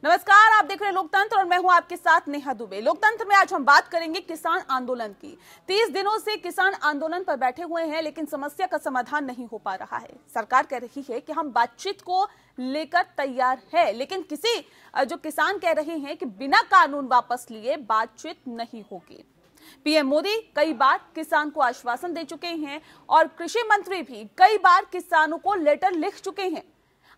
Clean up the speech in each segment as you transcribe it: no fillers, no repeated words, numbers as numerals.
नमस्कार, आप देख रहे हैं लोकतंत्र और मैं हूं आपके साथ नेहा दुबे। लोकतंत्र में आज हम बात करेंगे किसान आंदोलन की। 30 दिनों से किसान आंदोलन पर बैठे हुए हैं, लेकिन समस्या का समाधान नहीं हो पा रहा है। सरकार कह रही है कि हम बातचीत को लेकर तैयार है, लेकिन जो किसान कह रहे हैं कि बिना कानून वापस लिए बातचीत नहीं होगी। पीएम मोदी कई बार किसान को आश्वासन दे चुके हैं और कृषि मंत्री भी कई बार किसानों को लेटर लिख चुके हैं।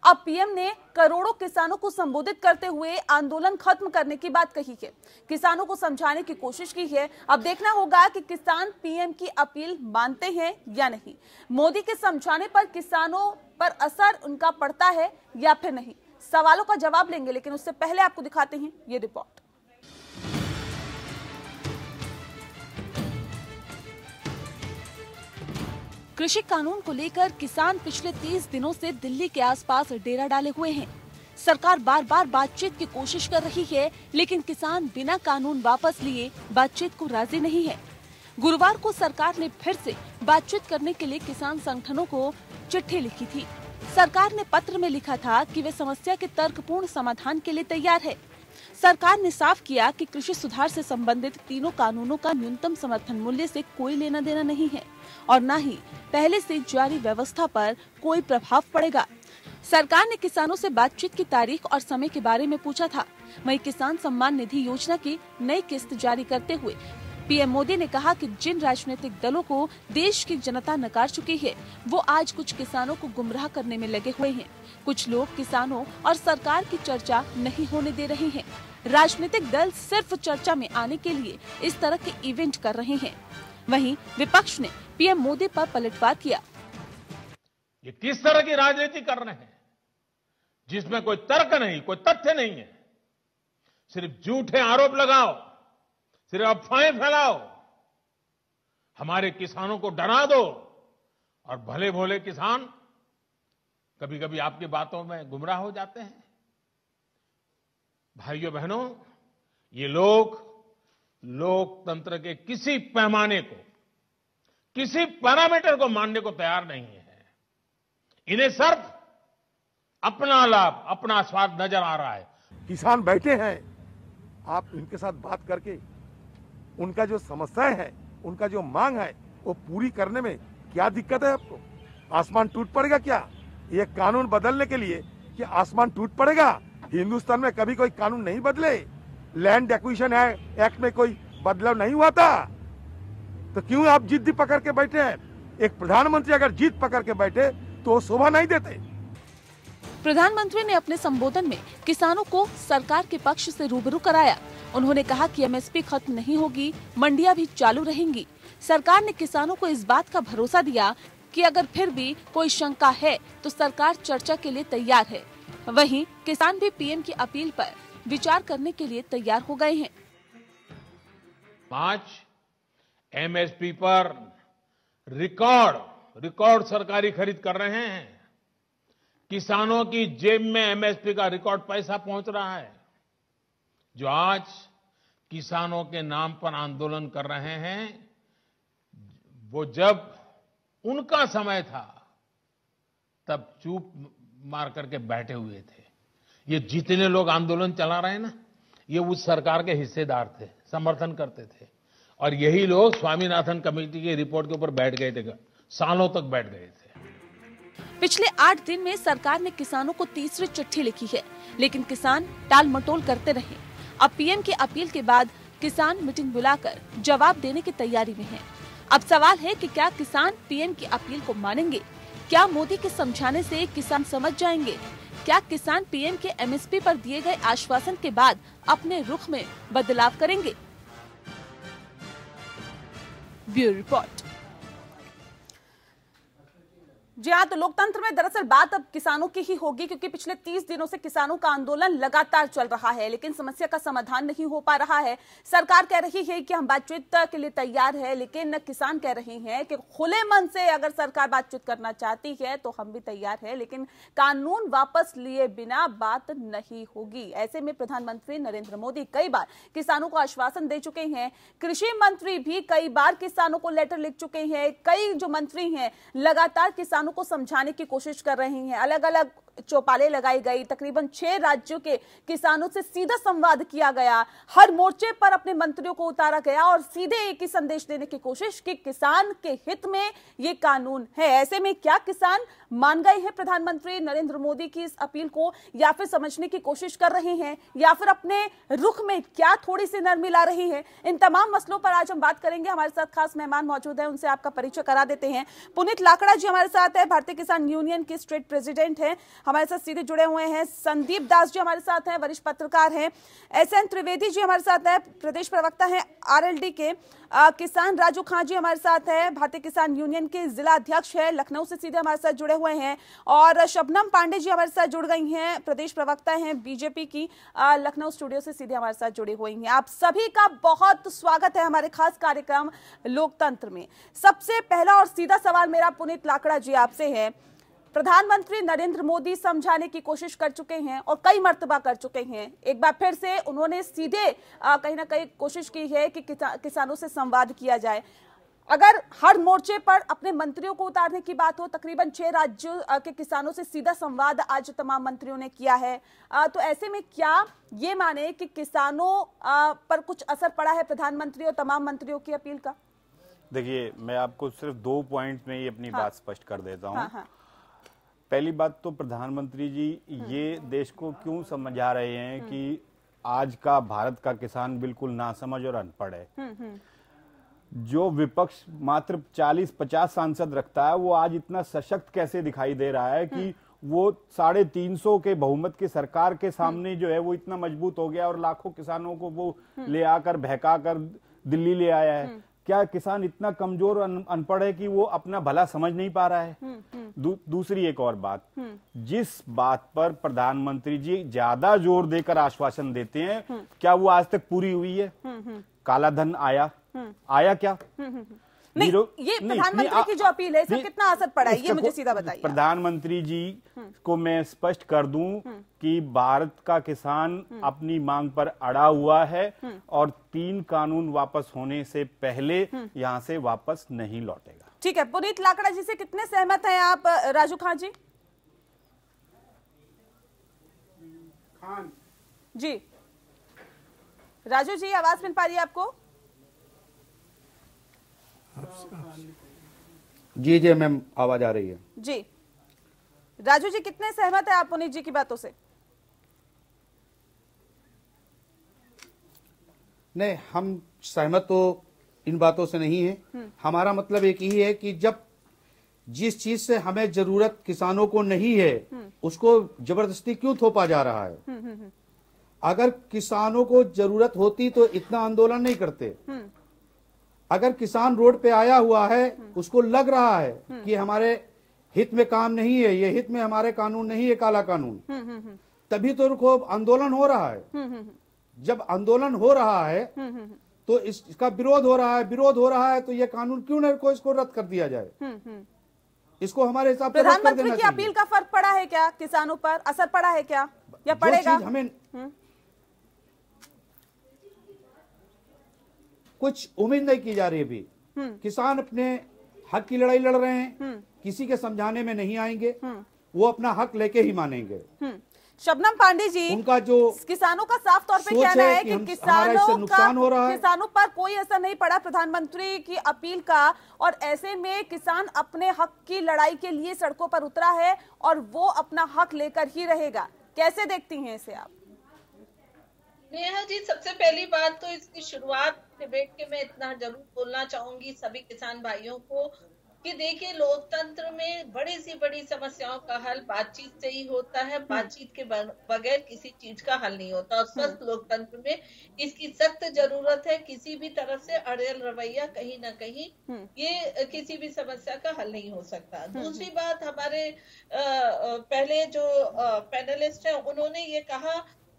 अब पीएम ने करोड़ों किसानों को संबोधित करते हुए आंदोलन खत्म करने की बात कही है, किसानों को समझाने की कोशिश की है। अब देखना होगा कि किसान पीएम की अपील मानते हैं या नहीं। मोदी के समझाने पर किसानों पर असर उनका पड़ता है या फिर नहीं, सवालों का जवाब लेंगे, लेकिन उससे पहले आपको दिखाते हैं ये रिपोर्ट। कृषि कानून को लेकर किसान पिछले 30 दिनों से दिल्ली के आसपास डेरा डाले हुए हैं। सरकार बार बार बातचीत की कोशिश कर रही है, लेकिन किसान बिना कानून वापस लिए बातचीत को राजी नहीं है। गुरुवार को सरकार ने फिर से बातचीत करने के लिए किसान संगठनों को चिट्ठी लिखी थी। सरकार ने पत्र में लिखा था कि वे समस्या के तर्कपूर्ण समाधान के लिए तैयार है। सरकार ने साफ किया कि कृषि सुधार से संबंधित तीनों कानूनों का न्यूनतम समर्थन मूल्य से कोई लेना देना नहीं है और न ही पहले से जारी व्यवस्था पर कोई प्रभाव पड़ेगा। सरकार ने किसानों से बातचीत की तारीख और समय के बारे में पूछा था। वहीं किसान सम्मान निधि योजना की नई किस्त जारी करते हुए पीएम मोदी ने कहा कि जिन राजनीतिक दलों को देश की जनता नकार चुकी है, वो आज कुछ किसानों को गुमराह करने में लगे हुए हैं। कुछ लोग किसानों और सरकार की चर्चा नहीं होने दे रहे हैं। राजनीतिक दल सिर्फ चर्चा में आने के लिए इस तरह के इवेंट कर रहे हैं। वहीं विपक्ष ने पीएम मोदी पर पलटवार किया। ये किस तरह की राजनीति कर रहे हैं जिसमें कोई तर्क नहीं, कोई तथ्य नहीं है। सिर्फ झूठे आरोप लगाओ, सिर्फ अफवाहें फैलाओ, हमारे किसानों को डरा दो और भले भोले किसान कभी कभी आपकी बातों में गुमराह हो जाते हैं। भाइयों बहनों, ये लोग लोकतंत्र के किसी पैमाने को, किसी पैरामीटर को मानने को तैयार नहीं है। इन्हें सिर्फ अपना लाभ, अपना स्वार्थ नजर आ रहा है। किसान बैठे हैं, आप इनके साथ बात करके उनका जो समस्याएं है, उनका जो मांग है, वो पूरी करने में क्या दिक्कत है आपको? आसमान टूट पड़ेगा क्या? ये कानून बदलने के लिए कि आसमान टूट पड़ेगा? हिंदुस्तान में कभी कोई कानून नहीं बदले। लैंड एक्विजिशन एक्ट में कोई बदलाव नहीं हुआ था, तो क्यों आप जिद्दी पकड़ के बैठे हैं? एक प्रधानमंत्री अगर जिद पकड़ के बैठे तो वो शोभा नहीं देते। प्रधानमंत्री ने अपने संबोधन में किसानों को सरकार के पक्ष से रूबरू कराया। उन्होंने कहा कि एमएसपी खत्म नहीं होगी, मंडियां भी चालू रहेंगी। सरकार ने किसानों को इस बात का भरोसा दिया कि अगर फिर भी कोई शंका है तो सरकार चर्चा के लिए तैयार है। वहीं किसान भी पीएम की अपील पर विचार करने के लिए तैयार हो गए हैं। आज एमएसपी पर रिकॉर्ड सरकारी खरीद कर रहे हैं। किसानों की जेब में एमएसपी का रिकॉर्ड पैसा पहुंच रहा है। जो आज किसानों के नाम पर आंदोलन कर रहे हैं, वो जब उनका समय था तब चुप मार करके बैठे हुए थे। ये जितने लोग आंदोलन चला रहे हैं ना, ये उस सरकार के हिस्सेदार थे, समर्थन करते थे। और यही लोग स्वामीनाथन कमेटी की रिपोर्ट के ऊपर बैठ गए थे, सालों तक बैठ गए थे। पिछले 8 दिन में सरकार ने किसानों को तीसरी चिट्ठी लिखी है, लेकिन किसान टाल मटोल करते रहे। अब पीएम की अपील के बाद किसान मीटिंग बुलाकर जवाब देने की तैयारी में हैं। अब सवाल है कि क्या किसान पीएम की अपील को मानेंगे? क्या मोदी के समझाने से किसान समझ जाएंगे? क्या किसान पीएम के एमएसपी पर दिए गए आश्वासन के बाद अपने रुख में बदलाव करेंगे? Bureau report. जी हाँ, तो लोकतंत्र में दरअसल बात अब किसानों की ही होगी, क्योंकि पिछले 30 दिनों से किसानों का आंदोलन लगातार चल रहा है, लेकिन समस्या का समाधान नहीं हो पा रहा है। सरकार कह रही है कि हम बातचीत के लिए तैयार है, लेकिन किसान कह रहे हैं कि खुले मन से अगर सरकार बातचीत करना चाहती है तो हम भी तैयार है, लेकिन कानून वापस लिए बिना बात नहीं होगी। ऐसे में प्रधानमंत्री नरेंद्र मोदी कई बार किसानों को आश्वासन दे चुके हैं। कृषि मंत्री भी कई बार किसानों को लेटर लिख चुके हैं। कई जो मंत्री हैं लगातार किसानों को समझाने की कोशिश कर रही हैं, अलग अलग चौपालें लगाई गई, तकरीबन 6 राज्यों के किसानों से सीधा संवाद किया गया, हर मोर्चे पर अपने मंत्रियों को उतारा गया और सीधे एक ही संदेश देने की कोशिश कि किसान के हित में ये कानून है। ऐसे में क्या किसान मान गए हैं प्रधानमंत्री नरेंद्र मोदी की इस अपील को, या फिर समझने की कोशिश कर रहे हैं, या फिर अपने रुख में क्या थोड़ी सी नरमी ला रही है? इन तमाम मसलों पर आज हम बात करेंगे। हमारे साथ खास मेहमान मौजूद है, उनसे आपका परिचय करा देते हैं। पुनीत लाकड़ा जी हमारे साथ है, भारतीय किसान यूनियन के स्टेट प्रेसिडेंट हैं, हमारे साथ सीधे जुड़े हुए हैं। संदीप दास जी हमारे साथ हैं, वरिष्ठ पत्रकार हैं। SN त्रिवेदी जी हमारे साथ हैं, प्रदेश प्रवक्ता हैं RLD के। किसान राजू खां जी हमारे साथ हैं, भारतीय किसान यूनियन के जिला अध्यक्ष हैं, लखनऊ से सीधे हमारे साथ जुड़े हुए हैं। और शबनम पांडे जी हमारे साथ जुड़ गई हैं, प्रदेश प्रवक्ता हैं बीजेपी की, लखनऊ स्टूडियो से सीधे हमारे साथ जुड़ी हुई हैं। आप सभी का बहुत स्वागत है हमारे खास कार्यक्रम लोकतंत्र में। सबसे पहला और सीधा सवाल मेरा पुनीत लाकड़ा जी आपसे है। प्रधानमंत्री नरेंद्र मोदी समझाने की कोशिश कर चुके हैं और कई मर्तबा कर चुके हैं। एक बार फिर से उन्होंने सीधे कहीं ना कहीं कोशिश की है कि किसानों से संवाद किया जाए। अगर हर मोर्चे पर अपने मंत्रियों को उतारने की बात हो, तकरीबन 6 राज्यों के किसानों से सीधा संवाद आज तमाम मंत्रियों ने किया है, तो ऐसे में क्या ये माने कि किसानों पर कुछ असर पड़ा है प्रधानमंत्री और तमाम मंत्रियों की अपील का? देखिए, मैं आपको सिर्फ 2 पॉइंट में ही अपनी बात स्पष्ट कर देता हूँ। हाँ। पहली बात तो प्रधानमंत्री जी ये देश को क्यों समझा रहे हैं कि आज का भारत का किसान बिल्कुल नासमझ और अनपढ़ है। जो विपक्ष मात्र 40-50 सांसद रखता है, वो आज इतना सशक्त कैसे दिखाई दे रहा है कि वो 350 के बहुमत की सरकार के सामने जो है वो इतना मजबूत हो गया और लाखों किसानों को वो ले आकर बहका कर दिल्ली ले आया है। क्या किसान इतना कमजोर अनपढ़ है कि वो अपना भला समझ नहीं पा रहा है? दूसरी एक और बात, जिस बात पर प्रधानमंत्री जी ज्यादा जोर देकर आश्वासन देते हैं, क्या वो आज तक पूरी हुई है? काला धन आया क्या? नहीं, ये प्रधानमंत्री की जो अपील है, इसका कितना असर पड़ा है, ये मुझे सीधा बताइए। प्रधानमंत्री जी को मैं स्पष्ट कर दूं कि भारत का किसान अपनी मांग पर अड़ा हुआ है और 3 कानून वापस होने से पहले यहां से वापस नहीं लौटेगा। ठीक है, पुनीत लाकड़ा जी से कितने सहमत हैं आप? राजू खान जी। जी राजू जी, आवाज मिल पा रही है आपको? जी मैम, आवाज आ रही है जी। राजू जी, कितने सहमत है आप पुनीत जी की बातों से? नहीं, हम सहमत तो इन बातों से नहीं है। हमारा मतलब एक ही है कि जब जिस चीज से हमें जरूरत किसानों को नहीं है, उसको जबरदस्ती क्यों थोपा जा रहा है? अगर किसानों को जरूरत होती तो इतना आंदोलन नहीं करते। अगर किसान रोड पे आया हुआ है, उसको लग रहा है कि हमारे हित में काम नहीं है, ये हित में हमारे कानून नहीं है, काला कानून, तभी तो रुको आंदोलन हो रहा है। जब आंदोलन हो रहा है तो इसका विरोध हो रहा है, तो ये कानून क्यों न को इसको रद्द कर दिया जाए? इसको हमारे हिसाब से प्रधानमंत्री की अपील का फर्क पड़ा है क्या? किसानों पर असर पड़ा है क्या, या पड़ेगा? हमें कुछ उम्मीद नहीं की जा रही अभी। किसान अपने हक की लड़ाई लड़ रहे हैं, किसी के समझाने में नहीं आएंगे, वो अपना हक लेके ही मानेंगे। शबनम पांडे जी, उनका जो किसानों का साफ तौर पे कहना है कि किसानों पर कोई असर नहीं पड़ा प्रधानमंत्री की अपील का, और ऐसे में किसान अपने हक की लड़ाई के लिए सड़कों पर उतरा है और वो अपना हक लेकर ही रहेगा। कैसे देखती हैं इसे आप? नेहा जी, सबसे पहली बात तो इसकी शुरुआत डिबेट के मैं इतना जरूर बोलना चाहूंगी सभी किसान भाइयों को कि देखिए, लोकतंत्र में बड़ी सी बड़ी समस्याओं का हल बातचीत से ही होता है। बातचीत के बगैर किसी चीज का हल नहीं होता, और स्वस्थ लोकतंत्र में इसकी सख्त जरूरत है। किसी भी तरफ से अड़ियल रवैया कहीं ना कहीं ये किसी भी समस्या का हल नहीं हो सकता। दूसरी बात, हमारे पहले जो पैनलिस्ट हैं उन्होंने ये कहा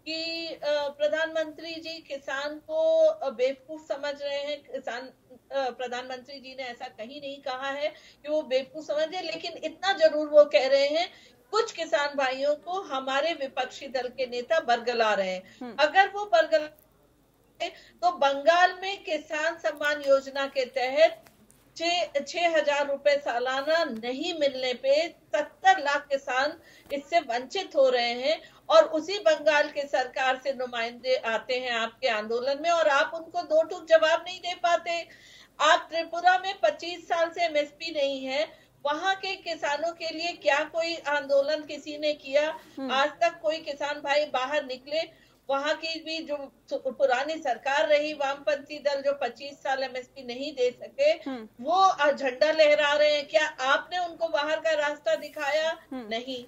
कि प्रधानमंत्री जी किसान को बेवकूफ समझ रहे हैं। प्रधानमंत्री जी ने ऐसा कहीं नहीं कहा है कि वो बेवकूफ समझ रहे, लेकिन इतना जरूर वो कह रहे हैं कुछ किसान भाइयों को हमारे विपक्षी दल के नेता बरगला रहे हैं। अगर वो बरगला तो बंगाल में किसान सम्मान योजना के तहत 6,000 रुपए सालाना नहीं मिलने पे 70 लाख किसान इससे वंचित हो रहे हैं। और उसी बंगाल के सरकार से नुमाइंदे आते हैं आपके आंदोलन में और आप उनको दो टूक जवाब नहीं दे पाते। आप त्रिपुरा में 25 साल से एमएसपी नहीं है, वहां के किसानों के लिए क्या कोई आंदोलन किसी ने किया? आज तक कोई किसान भाई बाहर निकले? वहां की भी जो पुरानी सरकार रही वामपंथी दल जो 25 साल एमएसपी नहीं दे सके, वो झंडा लहरा रहे हैं। क्या आपने उनको बाहर का रास्ता दिखाया? नहीं।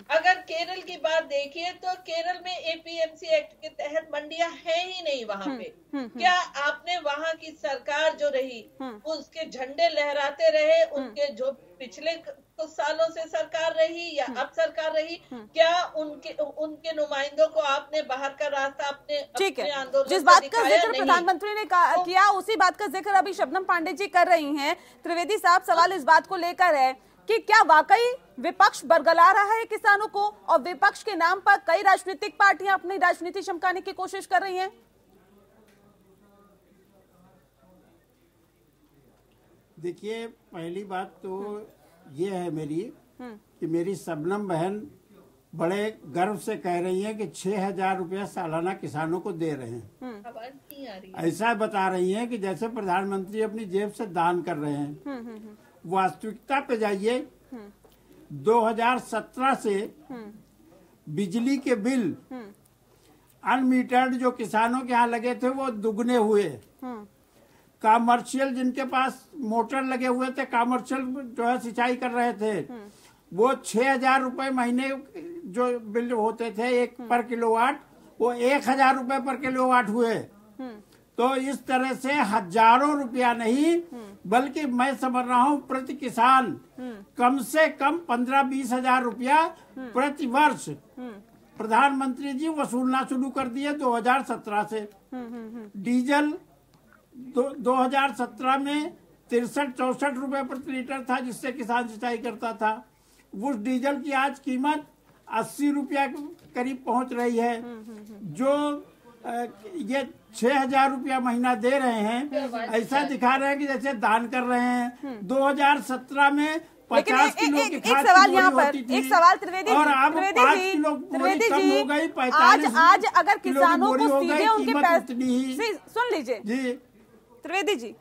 अगर केरल की बात देखिए तो केरल में एपीएमसी एक्ट के तहत मंडियां है ही नहीं वहां पे। क्या आपने वहां की सरकार जो रही उसके झंडे लहराते रहे? उनके जो पिछले कुछ सालों से सरकार रही या अब सरकार रही, क्या उनके नुमाइंदों को आपने बाहर का रास्ता अपने आंदोलन जिस बात का जिक्र प्रधानमंत्री ने किया उसी बात का जिक्र अभी शबनम पांडे जी कर रही हैं। त्रिवेदी साहब, सवाल इस बात को लेकर है कि क्या वाकई विपक्ष बरगला रहा है किसानों को और विपक्ष के नाम पर कई राजनीतिक पार्टियां अपनी राजनीति चमकाने की कोशिश कर रही हैं? देखिए, पहली बात तो ये है मेरी कि मेरी शबनम बहन बड़े गर्व से कह रही है कि 6,000 रुपया सालाना किसानों को दे रहे हैं। ऐसा बता रही हैं कि जैसे प्रधानमंत्री अपनी जेब से दान कर रहे हैं। वास्तविकता पे जाइए, 2017 से बिजली के बिल अनमीटर्ड जो किसानों के यहाँ लगे थे वो दुगने हुए। कॉमर्शियल जिनके पास मोटर लगे हुए थे, कॉमर्शियल जो है सिंचाई कर रहे थे, वो 6,000 रुपए महीने जो बिल होते थे एक पर किलोवाट, वो 1,000 रुपए पर किलोवाट हुए। तो इस तरह से हजारों रुपया नहीं बल्कि मैं समझ रहा हूँ प्रति किसान कम से कम 15-20 हजार रुपया प्रति वर्ष प्रधानमंत्री जी वसूलना शुरू कर दिए 2017 से। डीजल 2017 में 63-64 रुपए प्रति लीटर था जिससे किसान सिंचाई करता था। उस डीजल की आज कीमत 80 रुपया करीब पहुंच रही है। जो ये 6,000 रुपया महीना दे रहे हैं, ऐसा दिखा रहे हैं कि जैसे दान कर रहे हैं। 2017 में 50 किलो की खाद की बोरी होती थी, एक सवाल त्रिवेदी और अब 5 किलो बोरी कम हो गई। 45 आज अगर किसानों को सीधे उनके पैसे, सुन लीजिए जी त्रिवेदी जी,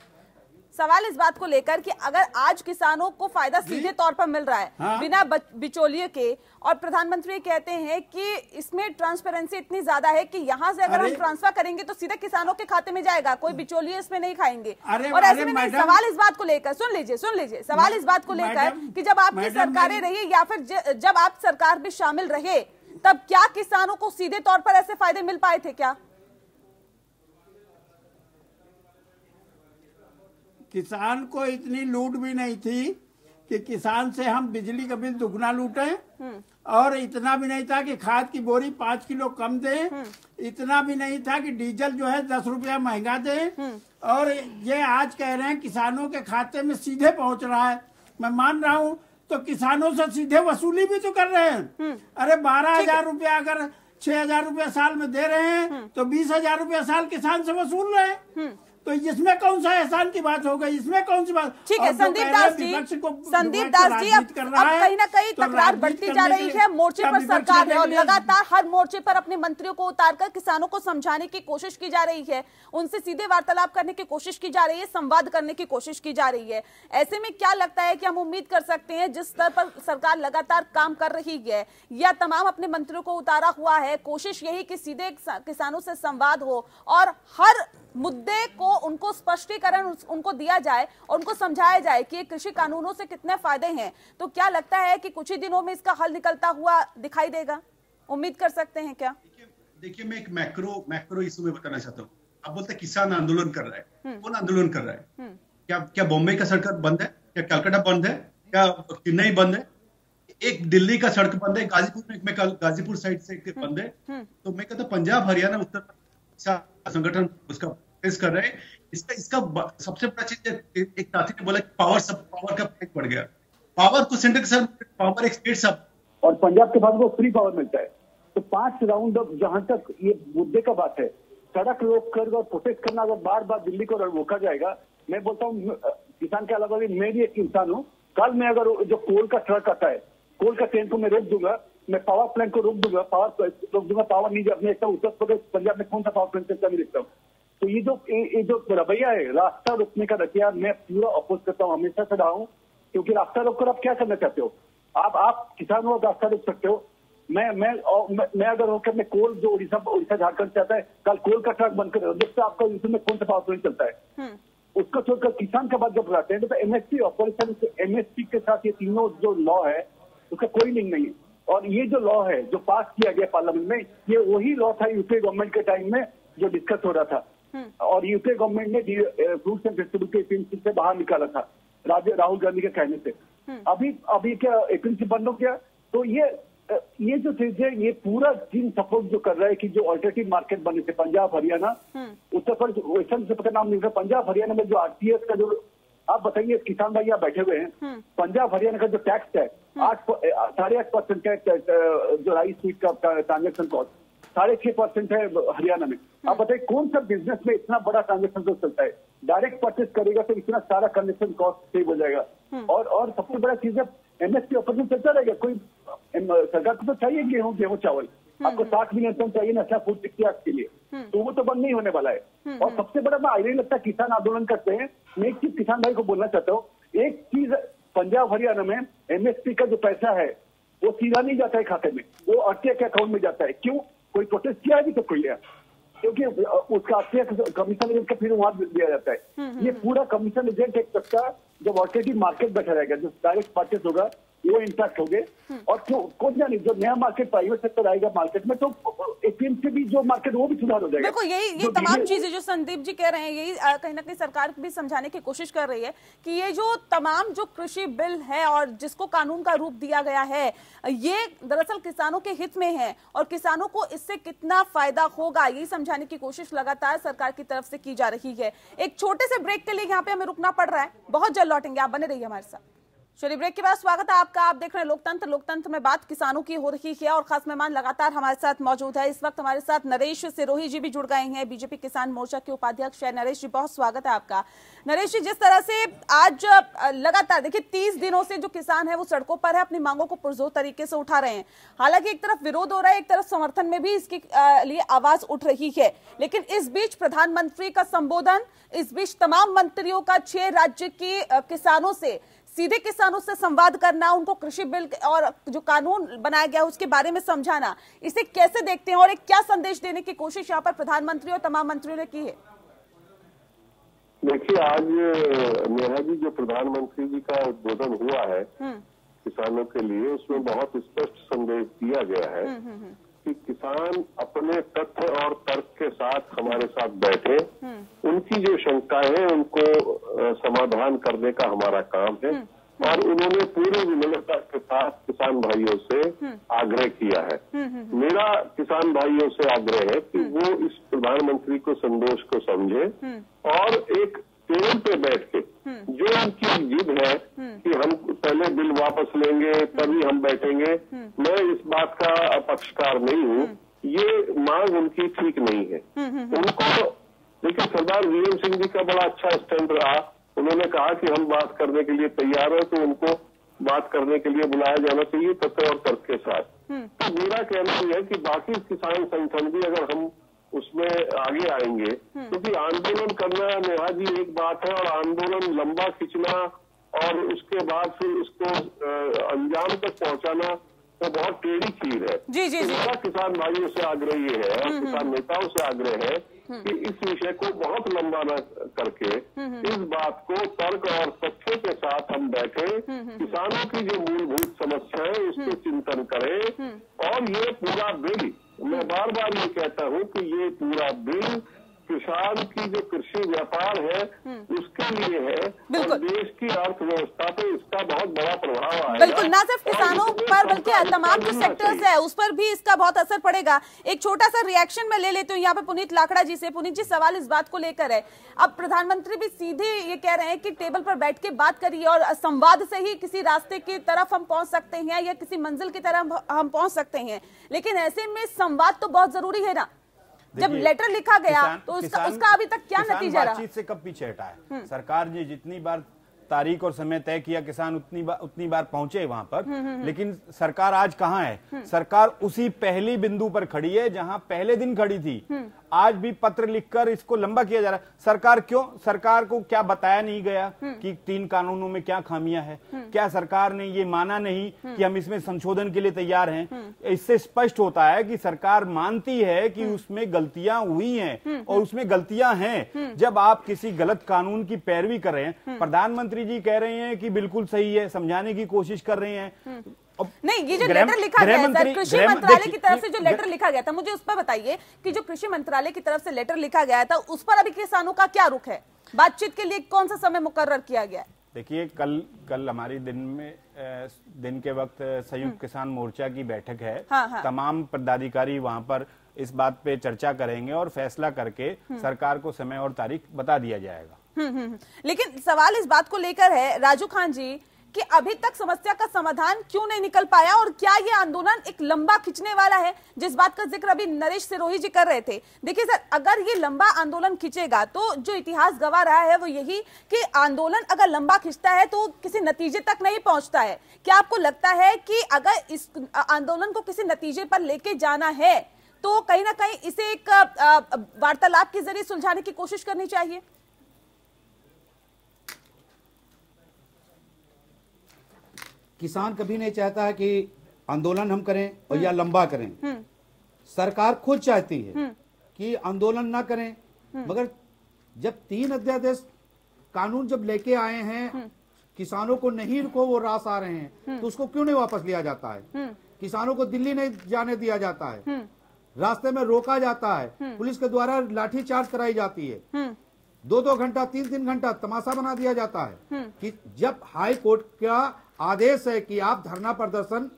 सवाल इस बात को लेकर कि अगर आज किसानों को फायदा सीधे तौर पर मिल रहा है, हाँ? बिना बिचौलिए के, और प्रधानमंत्री कहते हैं कि इसमें ट्रांसपेरेंसी इतनी ज्यादा है कि यहाँ से अगर हम ट्रांसफर करेंगे तो सीधे किसानों के खाते में जाएगा, कोई बिचौलिए इसमें नहीं खाएंगे। और ऐसे में सवाल इस बात को लेकर, सुन लीजिए सवाल इस बात को लेकर कि जब आपकी सरकारें रही या फिर जब आप सरकार में शामिल रहे, तब क्या किसानों को सीधे तौर पर ऐसे फायदे मिल पाए थे क्या? किसान को इतनी लूट भी नहीं थी कि किसान से हम बिजली का बिल दुगना लूटें, और इतना भी नहीं था कि खाद की बोरी 5 किलो कम दें, इतना भी नहीं था कि डीजल जो है 10 रुपया महंगा दें। और ये आज कह रहे हैं किसानों के खाते में सीधे पहुंच रहा है। मैं मान रहा हूं, तो किसानों से सीधे वसूली भी तो कर रहे हैं। अरे 12,000 रुपया अगर 6,000 रुपया साल में दे रहे हैं तो 20,000 रुपया साल किसान से वसूल रहे हैं। तो इसमें कौन सा एहसान की बात हो गई? इसमें कौन सी बात? ठीक है संदीप दास जी, अब कहीं ना कहीं तकरार बढ़ती जा रही है। मोर्चे पर सरकार है और लगातार हर मोर्चे पर अपने मंत्रियों को उतारकर किसानों को समझाने की कोशिश की जा रही है, उनसे सीधे वार्तालाप करने की कोशिश की जा रही है, संवाद करने की कोशिश की जा रही है। ऐसे में क्या लगता है कि हम उम्मीद कर सकते हैं जिस स्तर पर सरकार लगातार काम कर रही है या तमाम अपने मंत्रियों को उतारा हुआ है, कोशिश यही कि सीधे किसानों से संवाद हो और हर मुद्दे को उनको स्पष्टीकरण उनको दिया जाए और उनको समझाया जाए कि ये कृषि कानूनों से कितने फायदे हैं, तो क्या लगता है कि कुछ ही दिनों में इसका हल निकलता हुआ दिखाई देगा? उम्मीद कर सकते हैं क्या? देखिए, मैं एक मैक्रो इशू में बताना चाहता हूँ। आप बोलते हैं किसान आंदोलन कर रहा है, कौन आंदोलन कर रहा है? क्या बॉम्बे का सड़क बंद है? क्या कलकत्ता बंद है? क्या चेन्नई बंद है? एक दिल्ली का सड़क बंद है, गाजीपुर में गाजीपुर साइड से बंद है। तो मैं कहता पंजाब, हरियाणा, उत्तर संगठन उसका फेस कर रहे हैं। इसका सबसे बड़ा चीज, एक साथी ने बोला कि पावर का फेक बढ़ गया। पावर को सेंटर के साथ पावर एक स्टेट सब, और पंजाब के पास वो फ्री पावर मिलता है। तो 5 राउंड अब जहां तक ये मुद्दे का बात है, सड़क रोक कर और प्रोटेस्ट करना अगर बार बार दिल्ली को रोका जाएगा, मैं बोलता हूँ किसान के अलावा भी मैं भी एक इंसान हूँ। कल मैं अगर जो कोल का ट्रक आता है, कोल का ट्रेन को मैं रोक दूंगा, मैं पावर प्लांट को रोक दूंगा, पावर नहीं मैं देखता हूँ। उत्तर प्रदेश पंजाब में कौन सा पावर प्लांट चलता नहीं देखता हूँ। तो ये जो रवैया है रास्ता रोकने का रखिया, मैं पूरा अपोज करता हूँ, हमेशा से रहा हूँ। क्योंकि रास्ता रोक कर आप क्या करना चाहते हो? आप किसान हो, रास्ता रोक सकते हो। मैं अगर होकर मैं कोल जो उड़ीसा झारखंड चाहता है, कल कोल का ट्रक बंद कर देखता आपका में कौन सा पावर प्लांट चलता है। उसको छोड़कर किसान का बात जब बुलाते हैं तो एमएसपी ऑपरेशन, एमएसपी के साथ ये तीनों जो लॉ है उसका कोई लिंक नहीं है। और ये जो लॉ है जो पास किया गया पार्लियामेंट में, ये वही लॉ था यूपीए गवर्नमेंट के टाइम में जो डिस्कस हो रहा था। और यूपीए गवर्नमेंट ने फ्रूट्स एंड वेजिटेबल के एपीएमसी से बाहर निकाला था राहुल गांधी के कहने से। अभी क्या एपीएमसी बंद हो गया? तो ये जो चीज है, ये पूरा चीन सपोर्ट जो कर रहा है कि जो अल्टरनेटिव मार्केट बने थे पंजाब हरियाणा उत्तर प्रदेश, वैसे से पता नाम नहीं था। पंजाब हरियाणा में जो आरटीएस का जो आप बताइए, किसान भाई यहाँ बैठे हुए हैं, पंजाब हरियाणा का जो टैक्स है 8.5% है जो राइस स्वीट का ट्रांजेक्शन कॉस्ट 6.5% है हरियाणा में। आप बताइए कौन सा बिजनेस में इतना बड़ा ट्रांजेक्शन कॉस्ट चलता है? डायरेक्ट परचेज करेगा तो इतना सारा ट्रांजेक्शन कॉस्ट सेव हो जाएगा। और सबसे बड़ा चीज है एमएसपी ऑपरेशन चलता रहेगा। कोई सरकार को तो चाहिए गेहूं चावल, आपको 60 मिलियन टन चाहिए नेशनल फूड सिक्योरिटी एक्ट के लिए, तो वो तो बंद नहीं होने वाला है। और सबसे बड़ा मैं आईने लगता है किसान आंदोलन करते हैं। मैं एक चीज किसान भाई को बोलना चाहता हूँ, एक चीज पंजाब हरियाणा में एमएसपी का जो पैसा है वो सीधा नहीं जाता है खाते में, वो आरटीआई के अकाउंट में जाता है। क्यों? कोई प्रोटेस्ट किया है भी तो कोई है, क्योंकि उसका आरटीआई कमीशन एजेंट का फिर वहां दिया जाता है। ये पूरा कमीशन एजेंट एक का जब ऑलरेडी मार्केट बैठा रहेगा, जो डायरेक्ट परचेज होगा वो इंटैक्ट हो गए। और कौन जाने जो नया मार्केट प्राइवेट सेक्टर आएगा मार्केट में, तो एपीएमसी भी जो मार्केट वो भी सुधार हो जाएगा। देखो ये तमाम चीजें जो संदीप जी कह रहे हैं, यही कहीं ना कहीं सरकार भी समझाने की कोशिश कर रही है कि ये जो तमाम जो कृषि बिल है और जिसको कानून का रूप दिया गया है, ये दरअसल किसानों के हित में है और किसानों को इससे कितना फायदा होगा, यही समझाने की कोशिश लगातार सरकार की तरफ से की जा रही है। एक छोटे से ब्रेक के लिए यहाँ पे हमें रुकना पड़ रहा है, बहुत जल्द लौटेंगे, आप बने रहिए हमारे साथ। चलिए ब्रेक के बाद स्वागत है आपका। आप देख रहे हैं लोकतंत्र। लोकतंत्र में बात किसानों की हो रही है और खास मेहमान लगातार हमारे साथ मौजूद है। इस वक्त हमारे साथ नरेश सिरोही जी भी जुड़ गए हैं, बीजेपी किसान मोर्चा के उपाध्यक्ष है। नरेश जी बहुत स्वागत है आपका। नरेश जी, जिस तरह से आज लगातार देखिए 30 दिनों से जो किसान है वो सड़कों पर है, अपनी मांगों को पुरजोर तरीके से उठा रहे हैं। हालांकि एक तरफ विरोध हो रहा है, एक तरफ समर्थन में भी इसके लिए आवाज उठ रही है, लेकिन इस बीच प्रधानमंत्री का संबोधन, इस बीच तमाम मंत्रियों का 6 राज्य के किसानों से सीधे किसानों से संवाद करना, उनको कृषि बिल और जो कानून बनाया गया उसके बारे में समझाना, इसे कैसे देखते हैं और एक क्या संदेश देने की कोशिश यहाँ पर प्रधानमंत्री और तमाम मंत्रियों ने की है? देखिए, आज नेहा जी जो प्रधानमंत्री जी का उद्बोधन हुआ है किसानों के लिए, उसमें बहुत स्पष्ट संदेश दिया गया है कि किसान अपने तथ्य और तर्क के साथ हमारे साथ बैठे, उनकी जो शंकाएं हैं उनको समाधान करने का हमारा काम है। और उन्होंने पूरी विनम्रता के साथ किसान भाइयों से आग्रह किया है। मेरा किसान भाइयों से आग्रह है कि वो इस प्रधानमंत्री को संदेश को समझे और एक टेबल पे बैठ के जो उनकी जिद है कि हम पहले बिल वापस लेंगे तभी हम बैठेंगे, मैं इस बात का पक्षकार नहीं हूँ। ये मांग उनकी ठीक नहीं है। उनको देखिए, सरदार वीएम सिंह जी का बड़ा अच्छा स्टैंड रहा। उन्होंने कहा कि हम बात करने के लिए तैयार है, तो उनको बात करने के लिए बुलाया जाना चाहिए तथ्य और तर्क के साथ। तो मेरा कहना यह है कि बाकी किसान संगठन भी अगर हम उसमें आगे आएंगे, क्योंकि आंदोलन करना नेहा जी एक बात है और आंदोलन लंबा खींचना और उसके बाद फिर उसको अंजाम तक पहुंचाना तो बहुत टेढ़ी चीज है। जी जी जी। मेरा किसान भाइयों से आग्रह ये है और किसान नेताओं से आग्रह है कि इस विषय को बहुत लंबा न करके इस बात को तर्क और तथ्यों के साथ हम बैठे, किसानों की जो मूलभूत समस्या है उस पर चिंतन करें। और ये पूरा बिल, मैं बार बार ये कहता हूँ कि ये पूरा बिल किसान की जो कृषि व्यापार है उसके लिए है और देश की अर्थव्यवस्था पे इसका बहुत बड़ा प्रभाव आएगा। बिल्कुल, ना सिर्फ किसानों पर बल्कि तमाम जो सेक्टर्स है उस पर भी इसका बहुत असर पड़ेगा। एक छोटा सा रिएक्शन मैं ले लेती हूँ यहाँ पे पुनीत लाखड़ा जी से। पुनीत जी, सवाल इस बात को लेकर है, अब प्रधानमंत्री भी सीधे ये कह रहे हैं कि टेबल पर बैठ के बात करिए और संवाद से ही किसी रास्ते की तरफ हम पहुंच सकते हैं या किसी मंजिल की तरफ हम पहुंच सकते हैं, लेकिन ऐसे में संवाद तो बहुत जरूरी है ना। जब लेटर लिखा गया तो उसका अभी तक क्या नतीजा रहा? बातचीत से कब पीछे हटा है? सरकार ने जितनी बार तारीख और समय तय किया, किसान उतनी बार पहुंचे वहां पर, लेकिन सरकार आज कहां है? सरकार उसी पहली बिंदु पर खड़ी है जहां पहले दिन खड़ी थी। आज भी पत्र लिखकर इसको लंबा किया जा रहा है। सरकार क्यों? सरकार को क्या बताया नहीं गया कि 3 कानूनों में क्या खामियां है? क्या सरकार ने ये माना नहीं कि हम इसमें संशोधन के लिए तैयार हैं? इससे स्पष्ट होता है कि सरकार मानती है कि उसमें गलतियां हुई हैं और उसमें गलतियां हैं। जब आप किसी गलत कानून की पैरवी कर रहे हैं, प्रधानमंत्री जी कह रहे हैं कि बिल्कुल सही है, समझाने की कोशिश कर रहे हैं। नहीं, ये जो लेटर लिखा गया सर कृषि मंत्रालय की तरफ से, जो लेटर लिखा गया था, मुझे उस पर बताइए कि जो कृषि मंत्रालय की तरफ से लेटर लिखा गया था उस पर अभी किसानों का क्या रुख है? बातचीत के लिए कौन सा समय मुकर्रर किया गया है? देखिए, कल हमारी दिन के वक्त संयुक्त किसान मोर्चा की बैठक है। हाँ। तमाम पदाधिकारी वहां पर इस बात पे चर्चा करेंगे और फैसला करके सरकार को समय और तारीख बता दिया जाएगा। लेकिन सवाल इस बात को लेकर है राजू खान जी कि अभी तक समस्या का समाधान क्यों नहीं निकल पाया, और क्या ये आंदोलन एक लंबा खिंचने वाला है, जिस बात का जिक्र अभी नरेश सिरोही जी कर रहे थे। देखिए सर, अगर ये लंबा आंदोलन खिंचेगा तो जो इतिहास गवाह रहा है वो यही कि आंदोलन अगर लंबा खिंचता है तो किसी नतीजे तक नहीं पहुंचता है। क्या आपको लगता है कि अगर इस आंदोलन को किसी नतीजे पर लेके जाना है तो कहीं ना कहीं इसे एक वार्तालाप के जरिए सुलझाने की कोशिश करनी चाहिए? किसान कभी नहीं चाहता है कि आंदोलन हम करें और या लंबा करें। सरकार खुद चाहती है कि आंदोलन ना करें, मगर जब 3 अध्यादेश कानून जब लेके आए हैं, किसानों को नहीं को वो रास आ रहे हैं, तो उसको क्यों नहीं वापस लिया जाता है? किसानों को दिल्ली नहीं जाने दिया जाता है, रास्ते में रोका जाता है, पुलिस के द्वारा लाठीचार्ज कराई जाती है, 2-2 घंटा 3-3 घंटा तमाशा बना दिया जाता है। कि जब हाई कोर्ट का आदेश है कि आप धरना प्रदर्शन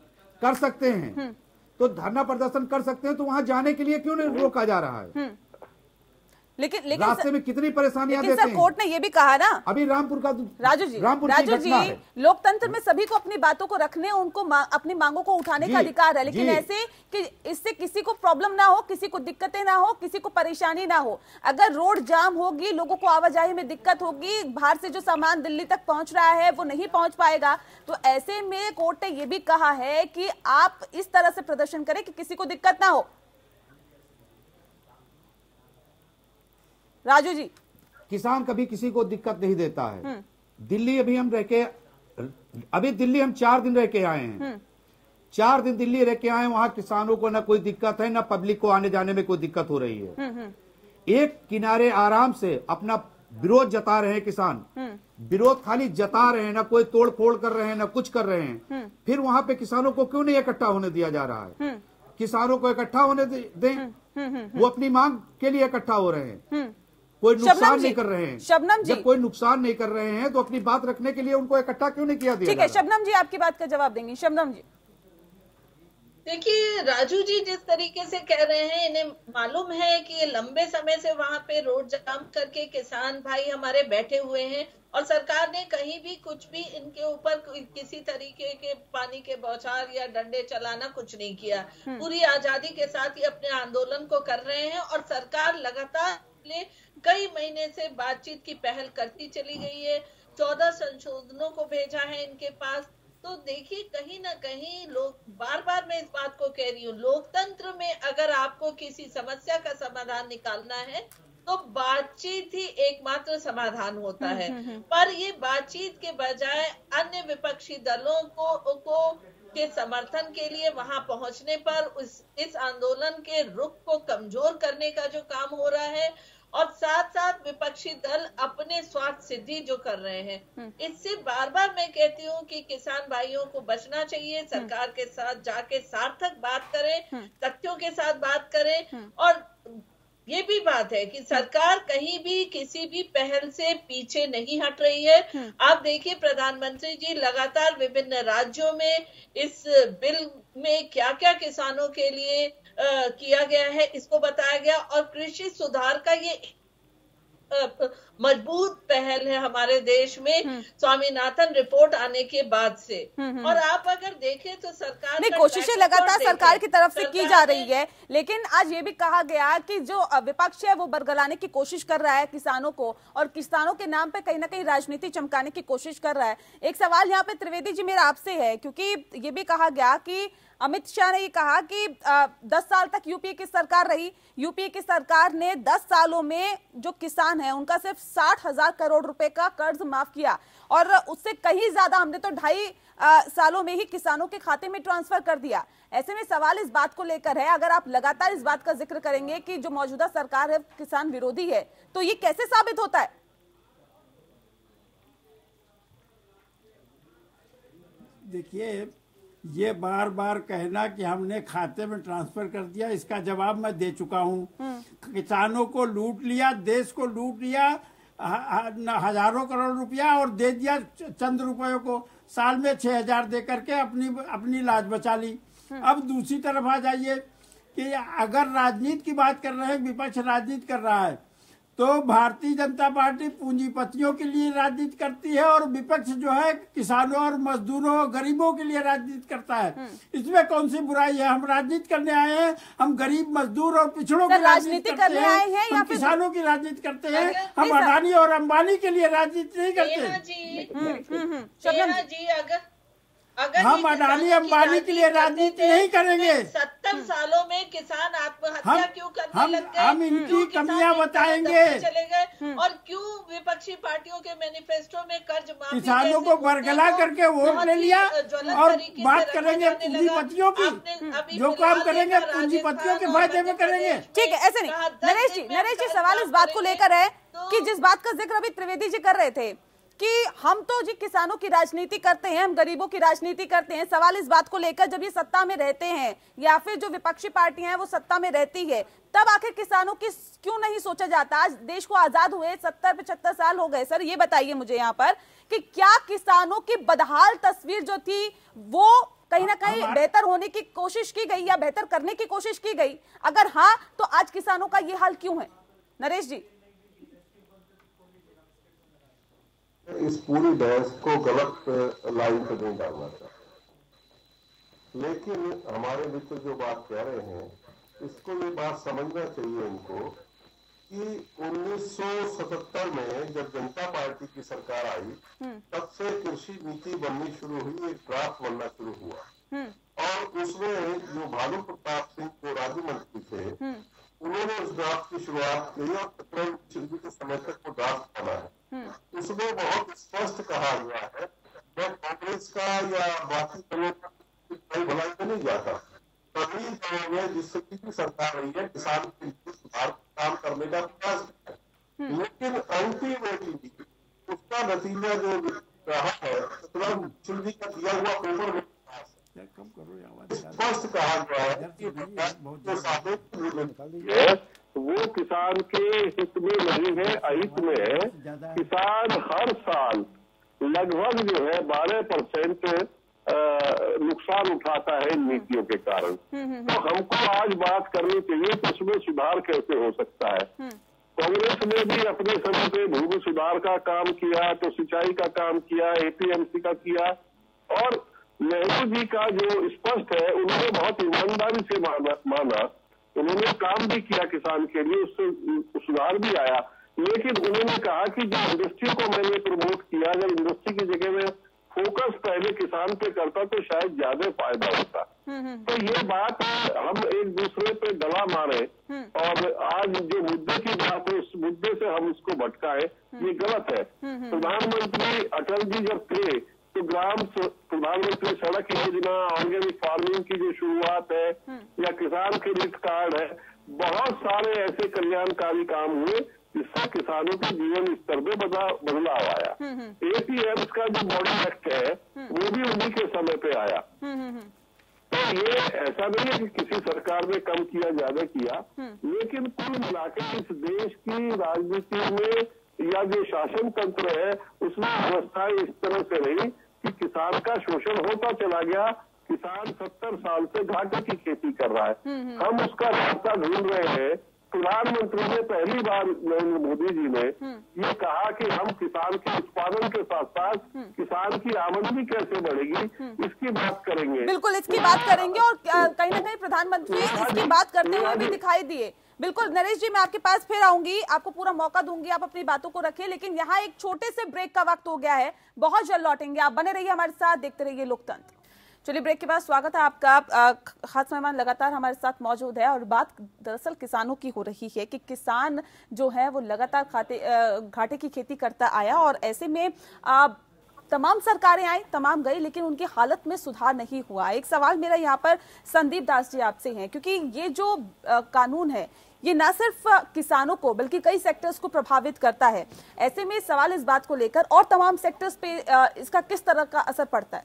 कर सकते हैं, तो धरना प्रदर्शन कर सकते हैं, तो वहां जाने के लिए क्यों नहीं रोका जा रहा है? लेकिन रास्ते में कितनी परेशानियां देते हैं। कोर्ट ने ये भी कहा ना, अभी रामपुर का राजू जी लोकतंत्र में सभी को अपनी बातों को रखने, उनको अपनी मांगों को उठाने का अधिकार है, लेकिन ऐसे कि इससे किसी को प्रॉब्लम ना हो, किसी को दिक्कतें ना हो, किसी को परेशानी ना हो। अगर रोड जाम होगी, लोगों को आवाजाही में दिक्कत होगी, बाहर से जो सामान दिल्ली तक पहुंच रहा है वो नहीं पहुंच पाएगा, तो ऐसे में कोर्ट ने ये भी कहा है कि आप इस तरह से प्रदर्शन करें कि किसी को दिक्कत ना हो। राजू जी, किसान कभी किसी को दिक्कत नहीं देता है। दिल्ली अभी हम 4 दिन रह के आए हैं। 4 दिन दिल्ली रह के आए, वहां किसानों को ना कोई दिक्कत है, ना पब्लिक को आने जाने में कोई दिक्कत हो रही है। एक किनारे आराम से अपना विरोध जता रहे हैं किसान, विरोध खाली जता रहे हैं, ना कोई तोड़ फोड़ कर रहे हैं, ना कुछ कर रहे हैं। फिर वहां पे किसानों को क्यों नहीं इकट्ठा होने दिया जा रहा है? किसानों को इकट्ठा होने दें, वो अपनी मांग के लिए इकट्ठा हो रहे हैं, कोई नुकसान नहीं कर रहे हैं। शबनम जी, जब कोई नुकसान नहीं कर रहे हैं तो अपनी बात रखने के लिए उनको इकट्ठा क्यों नहीं किया? ठीक है, शबनम जी आपकी बात का जवाब देंगी। शबनम जी, देखिए राजू जी जिस तरीके से कह रहे हैं, इन्हें मालूम है कि ये लंबे समय से वहां पे रोड जाम करके किसान भाई हमारे बैठे हुए हैं, और सरकार ने कहीं भी कुछ भी इनके ऊपर किसी तरीके के पानी के बौछार या डंडे चलाना कुछ नहीं किया। पूरी आजादी के साथ ही अपने आंदोलन को कर रहे हैं, और सरकार लगातार कई महीने से बातचीत की पहल करती चली गई है। 14 संशोधनों को भेजा है इनके पास। तो देखिए, कहीं ना कहीं लोग, बार बार मैं इस बात को कह रही हूँ, लोकतंत्र में अगर आपको किसी समस्या का समाधान निकालना है तो बातचीत ही एकमात्र समाधान होता है। पर ये बातचीत के बजाय अन्य विपक्षी दलों को के समर्थन के लिए वहां पहुंचने पर इस आंदोलन के रुख को कमजोर करने का जो काम हो रहा है, और साथ साथ विपक्षी दल अपने स्वार्थ सिद्धि जो कर रहे हैं, इससे बार बार मैं कहती हूँ कि किसान भाइयों को बचना चाहिए। सरकार के साथ जाके सार्थक बात करें, तथ्यों के साथ बात करें, और ये भी बात है कि सरकार कहीं भी किसी भी पहल से पीछे नहीं हट रही है। आप देखिए, प्रधानमंत्री जी लगातार विभिन्न राज्यों में इस बिल में क्या क्या किसानों के लिए किया गया है इसको बताया गया, और कृषि सुधार का ये मजबूत पहल है हमारे देश में स्वामीनाथन रिपोर्ट आने के बाद से। और आप अगर देखें तो सरकार नहीं, कोशिशें लगातार सरकार की तरफ से की जा रही है, लेकिन आज ये भी कहा गया कि जो विपक्ष है वो बरगलाने की कोशिश कर रहा है किसानों को, और किसानों के नाम पे कहीं ना कहीं राजनीति चमकाने की कोशिश कर रहा है। एक सवाल यहाँ पे त्रिवेदी जी मेरा आपसे है, क्योंकि ये भी कहा गया कि अमित शाह ने ये कहा कि 10 साल तक यूपीए की सरकार रही, यूपीए की सरकार ने 10 सालों में जो किसान है उनका सिर्फ 60,000 करोड़ रुपए का कर्ज माफ किया, और उससे कहीं ज्यादा हमने तो 2.5 सालों में ही किसानों के खाते में ट्रांसफर कर दिया। ऐसे में सवाल इस बात को लेकर है, अगर आप लगातार इस बात का जिक्र करेंगे कि जो मौजूदा सरकार है किसान विरोधी है, तो ये कैसे साबित होता है? देखिए, ये बार बार कहना कि हमने खाते में ट्रांसफर कर दिया, इसका जवाब मैं दे चुका हूं। किसानों को लूट लिया, देश को लूट लिया, हजारों करोड़ रुपया, और दे दिया चंद रुपयों को, साल में 6,000 दे करके अपनी लाज बचा ली। अब दूसरी तरफ आ जाइए कि अगर राजनीति की बात कर रहे हैं, विपक्ष राजनीति कर रहा है, तो भारतीय जनता पार्टी पूंजीपतियों के लिए राजनीति करती है, और विपक्ष जो है किसानों और मजदूरों और गरीबों के लिए राजनीति करता है। इसमें कौन सी बुराई है? हम राजनीति करने आए हैं, हम गरीब मजदूर और पिछड़ों की राजनीति करते हैं, हम किसानों की राजनीति करते हैं, हम अडानी और अंबानी के लिए राजनीति नहीं करते। हम अडानी अंबानी के लिए राजनीति नहीं करेंगे। 70 सालों में किसान आत्महत्या क्यों करने लग गए? हम इनकी कमियां बताएंगे। चले गए, और क्यों विपक्षी पार्टियों के मैनिफेस्टो में कर्ज माफी, किसानों को बरगला करके वोट ले लिया, और बात करेंगे पूंजीपतियों की, जो काम करेंगे पूंजीपतियों के फायदे में करेंगे। ठीक है, ऐसे नहीं। नरेश जी सवाल इस बात को लेकर है कि जिस बात का जिक्र अभी त्रिवेदी जी कर रहे थे कि हम तो जी किसानों की राजनीति करते हैं, हम गरीबों की राजनीति करते हैं। सवाल इस बात को लेकर, जब ये सत्ता में रहते हैं या फिर जो विपक्षी पार्टियां हैं वो सत्ता में रहती है, तब आखिर किसानों की क्यों नहीं सोचा जाता? आज देश को आजाद हुए 70-75 साल हो गए। सर ये बताइए मुझे यहाँ पर कि क्या किसानों की बदहाल तस्वीर जो थी वो कहीं ना कहीं बेहतर होने की कोशिश की गई या बेहतर करने की कोशिश की गई? अगर हाँ, तो आज किसानों का ये हाल क्यों है? नरेश जी। इस पूरी बहस को गलत लाइन पे नहीं डालना चाहता, लेकिन हमारे मित्र जो बात कह रहे हैं, इसको ये बात समझना चाहिए इनको कि 1977 में जब जनता पार्टी की सरकार आई, तब से कृषि नीति बननी शुरू हुई, एक ड्राफ्ट बनना शुरू हुआ, और उसमें जो भानु प्रताप सिंह जो राज्य मंत्री थे, उन्होंने उस ड्राफ्ट की शुरुआत की, और पेट्रोल शिल्पी के समय तक वो ड्राफ्ट बना है। उसमें बहुत स्पष्ट कहा गया है, मैं कांग्रेस का या बाकी दलों का भलाई में नहीं जाता, सभी दलों में जिससे की सरकार रही है किसान के लिए सुधार काम करने का प्रयास है, लेकिन अल्टीमेटली उसका नतीजा जो रहा है, पेट्रोल शिल्पी का दिया हुआ पेपर में स्पष्ट कहा गया है कि वो किसान के हित में नहीं है, अहित में है। किसान हर साल लगभग जो है 12% नुकसान उठाता है इन नीतियों के कारण। तो हमको आज बात करनी चाहिए कि उसमें सुधार कैसे हो सकता है। कांग्रेस ने भी अपने समय पे भूमि सुधार का काम किया, तो सिंचाई का काम किया, एपीएमसी का किया, और नेहरू जी का जो स्पष्ट है, उन्होंने बहुत ईमानदारी से माना, उन्होंने काम भी किया किसान के लिए, उससे सुधार भी आया। लेकिन उन्होंने कहा कि जो इंडस्ट्री को मैंने प्रमोट किया, अगर इंडस्ट्री की जगह में फोकस पहले किसान पे करता तो शायद ज्यादा फायदा होता। तो ये बात हम एक दूसरे पे गला मारे और आज जो मुद्दे की बात है उस मुद्दे से हम इसको भटकाए, ये गलत है। प्रधानमंत्री अटल जी जब थे तो प्रधानमंत्री सड़क योजना, ऑर्गेनिक फार्मिंग की जो शुरुआत है, या किसान क्रेडिट कार्ड है, बहुत सारे ऐसे कल्याणकारी काम हुए जिससे किसानों के जीवन स्तर में बदलाव आया। एपीएम्स का जो मॉडल एक्ट है वो भी उन्हीं के समय पे आया। तो ये ऐसा नहीं है कि किसी सरकार ने कम किया, ज्यादा किया, लेकिन कुल मिलाकर इस देश की राजनीति में या जो शासन तंत्र है उसमें व्यवस्था इस तरह से रही कि किसान का शोषण होता चला गया। किसान 70 साल से घाटे की खेती कर रहा है। हम उसका रास्ता ढूंढ रहे हैं प्रधानमंत्री ने पहली बार नरेंद्र मोदी जी ने ये कहा कि हम किसान के उत्पादन के साथ साथ किसान की आमदनी कैसे बढ़ेगी इसकी बात करेंगे। बिल्कुल इसकी बात करेंगे और कहीं ना कहीं प्रधानमंत्री इसकी बात करते हुए भी दिखाई दिए। बिल्कुल नरेश जी, मैं आपके पास फिर आऊंगी, आपको पूरा मौका दूंगी, आप अपनी बातों को रखिए, लेकिन यहाँ एक छोटे से ब्रेक का वक्त हो गया है, बहुत जल्द लौटेंगे। आप बने रहिए हमारे साथ, देखते रहिए लोकतंत्र। चलिए ब्रेक के बाद स्वागत है आपका। खास मेहमान लगातार हमारे साथ मौजूद है और बात दरअसल किसानों की हो रही है कि किसान जो है वो लगातार घाटे की खेती करता आया और ऐसे में तमाम सरकारें आई, तमाम गई, लेकिन उनकी हालत में सुधार नहीं हुआ। एक सवाल मेरा यहाँ पर संदीप दास जी आपसे है, क्योंकि ये जो कानून है ये न सिर्फ किसानों को बल्कि कई सेक्टर्स को प्रभावित करता है। ऐसे में सवाल इस बात को लेकर और तमाम सेक्टर्स पे इसका किस तरह का असर पड़ता है?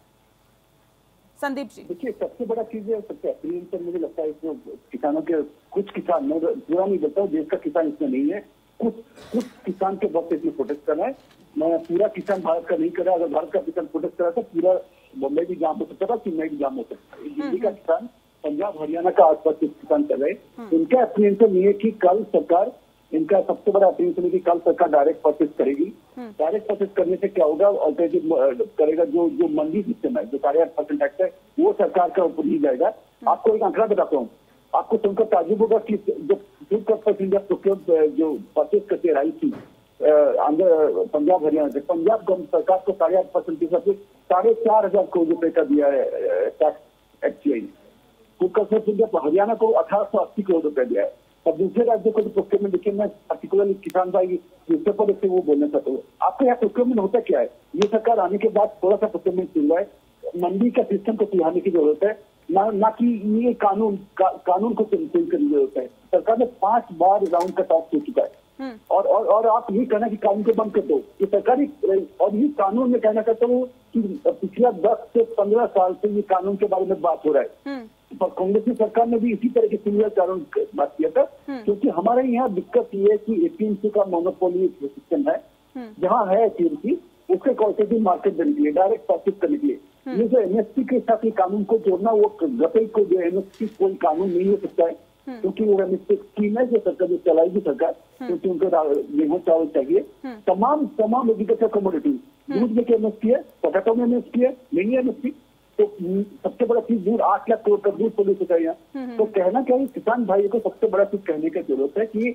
संदीप जी देखिए, सबसे बड़ा चीज है, सबसे अप्रिय पर मुझे लगता है इसमें किसानों के कुछ किसान, मैं पूरा नहीं बोलता हूँ, देश का किसान इसमें नहीं है, कुछ किसान के वक्त इसमें प्रोटेस्ट कर रहा है। मैं पूरा किसान भारत का नहीं कर रहा, अगर भारत का किसान प्रोटेस्ट कर रहा तो पूरा बम्बई भी जाम हो सकता था, चेन्नई भी जाम हो सकता है। दिल्ली का किसान, पंजाब हरियाणा का आसपास के किसान कर रहे, इनका अप्रीहेंशन ये है कि कल सरकार, इनका सबसे बड़ा अप्रीहेंशन है कि कल सरकार डायरेक्ट परचेज करेगी। डायरेक्ट परचेज करने से क्या होगा, ऑल्टरनेटिव करेगा, जो मंडी सिस्टम है, जो 8.5% टैक्स है, वो सरकार का ऊपर ही जाएगा। आपको एक आंकड़ा बताता हूँ, आपको सुनकर ताजुब होगा कि जो 2% जो परचेज करते हैं राइस की आंध्र, पंजाब हरियाणा से, पंजाब सरकार को 8.5% के हिसाब से 4,500 करोड़ रुपए का दिया है टैक्स एक्चुअली। हरियाणा को 1,880 करोड़ रुपए दिया है। और दूसरे राज्यों को जो प्रोक्योरमेंट, देखिए मैं पर्टिकुलरली किसान भाई न्यूज़पेपर से वो बोलना चाहता हूँ। आपके यहाँ प्रोक्योरमेंट होता क्या है? ये सरकार आने के बाद थोड़ा सा प्रोक्योरमेंट चल रहा है, मंडी का सिस्टम को सुधारने की जरूरत है, ना कि ये कानून को चेंज करने की जरूरत है। सरकार ने 5 बार राउंड का टॉक हो चुका है और आप ये कहना कि कानून को बंद कर दो, ये सरकारी, और ये कानून में कहना चाहता हूँ कि पिछला 10 से 15 साल से ये कानून के बारे में बात हो रहा है। पर कांग्रेस की सरकार ने भी इसी तरह के सिमिलर कानून बात किया था, क्योंकि हमारे यहाँ दिक्कत ये है कि एपीएमसी का मोनोपोली सिस्टम है, जहाँ है एपीएमसी उसके कॉन्सेटिव मार्केट देने के लिए, डायरेक्ट परचेज करने के लिए। ये जो एमएसपी के साथ ये कानून को जोड़ना, वो गते को जो एमएसपी कोई कानून नहीं हो सकता है, क्योंकि वो एमएसपी स्कीम है जो सरकार जो चलाएगी सरकार, क्योंकि उनको गेहूं चावल चाहिए। तमाम एग्रीकल्चर कमोडिटी, दूध में एमएसपी है, पोटैटो में एमएसपी है, नहीं एमएसपी, तो सबसे बड़ा चीज दूध 8 लाख करोड़ का दूध पॉलिसी का यहाँ। तो कहना क्या है, किसान भाई को सबसे बड़ा चीज कहने की जरूरत है कि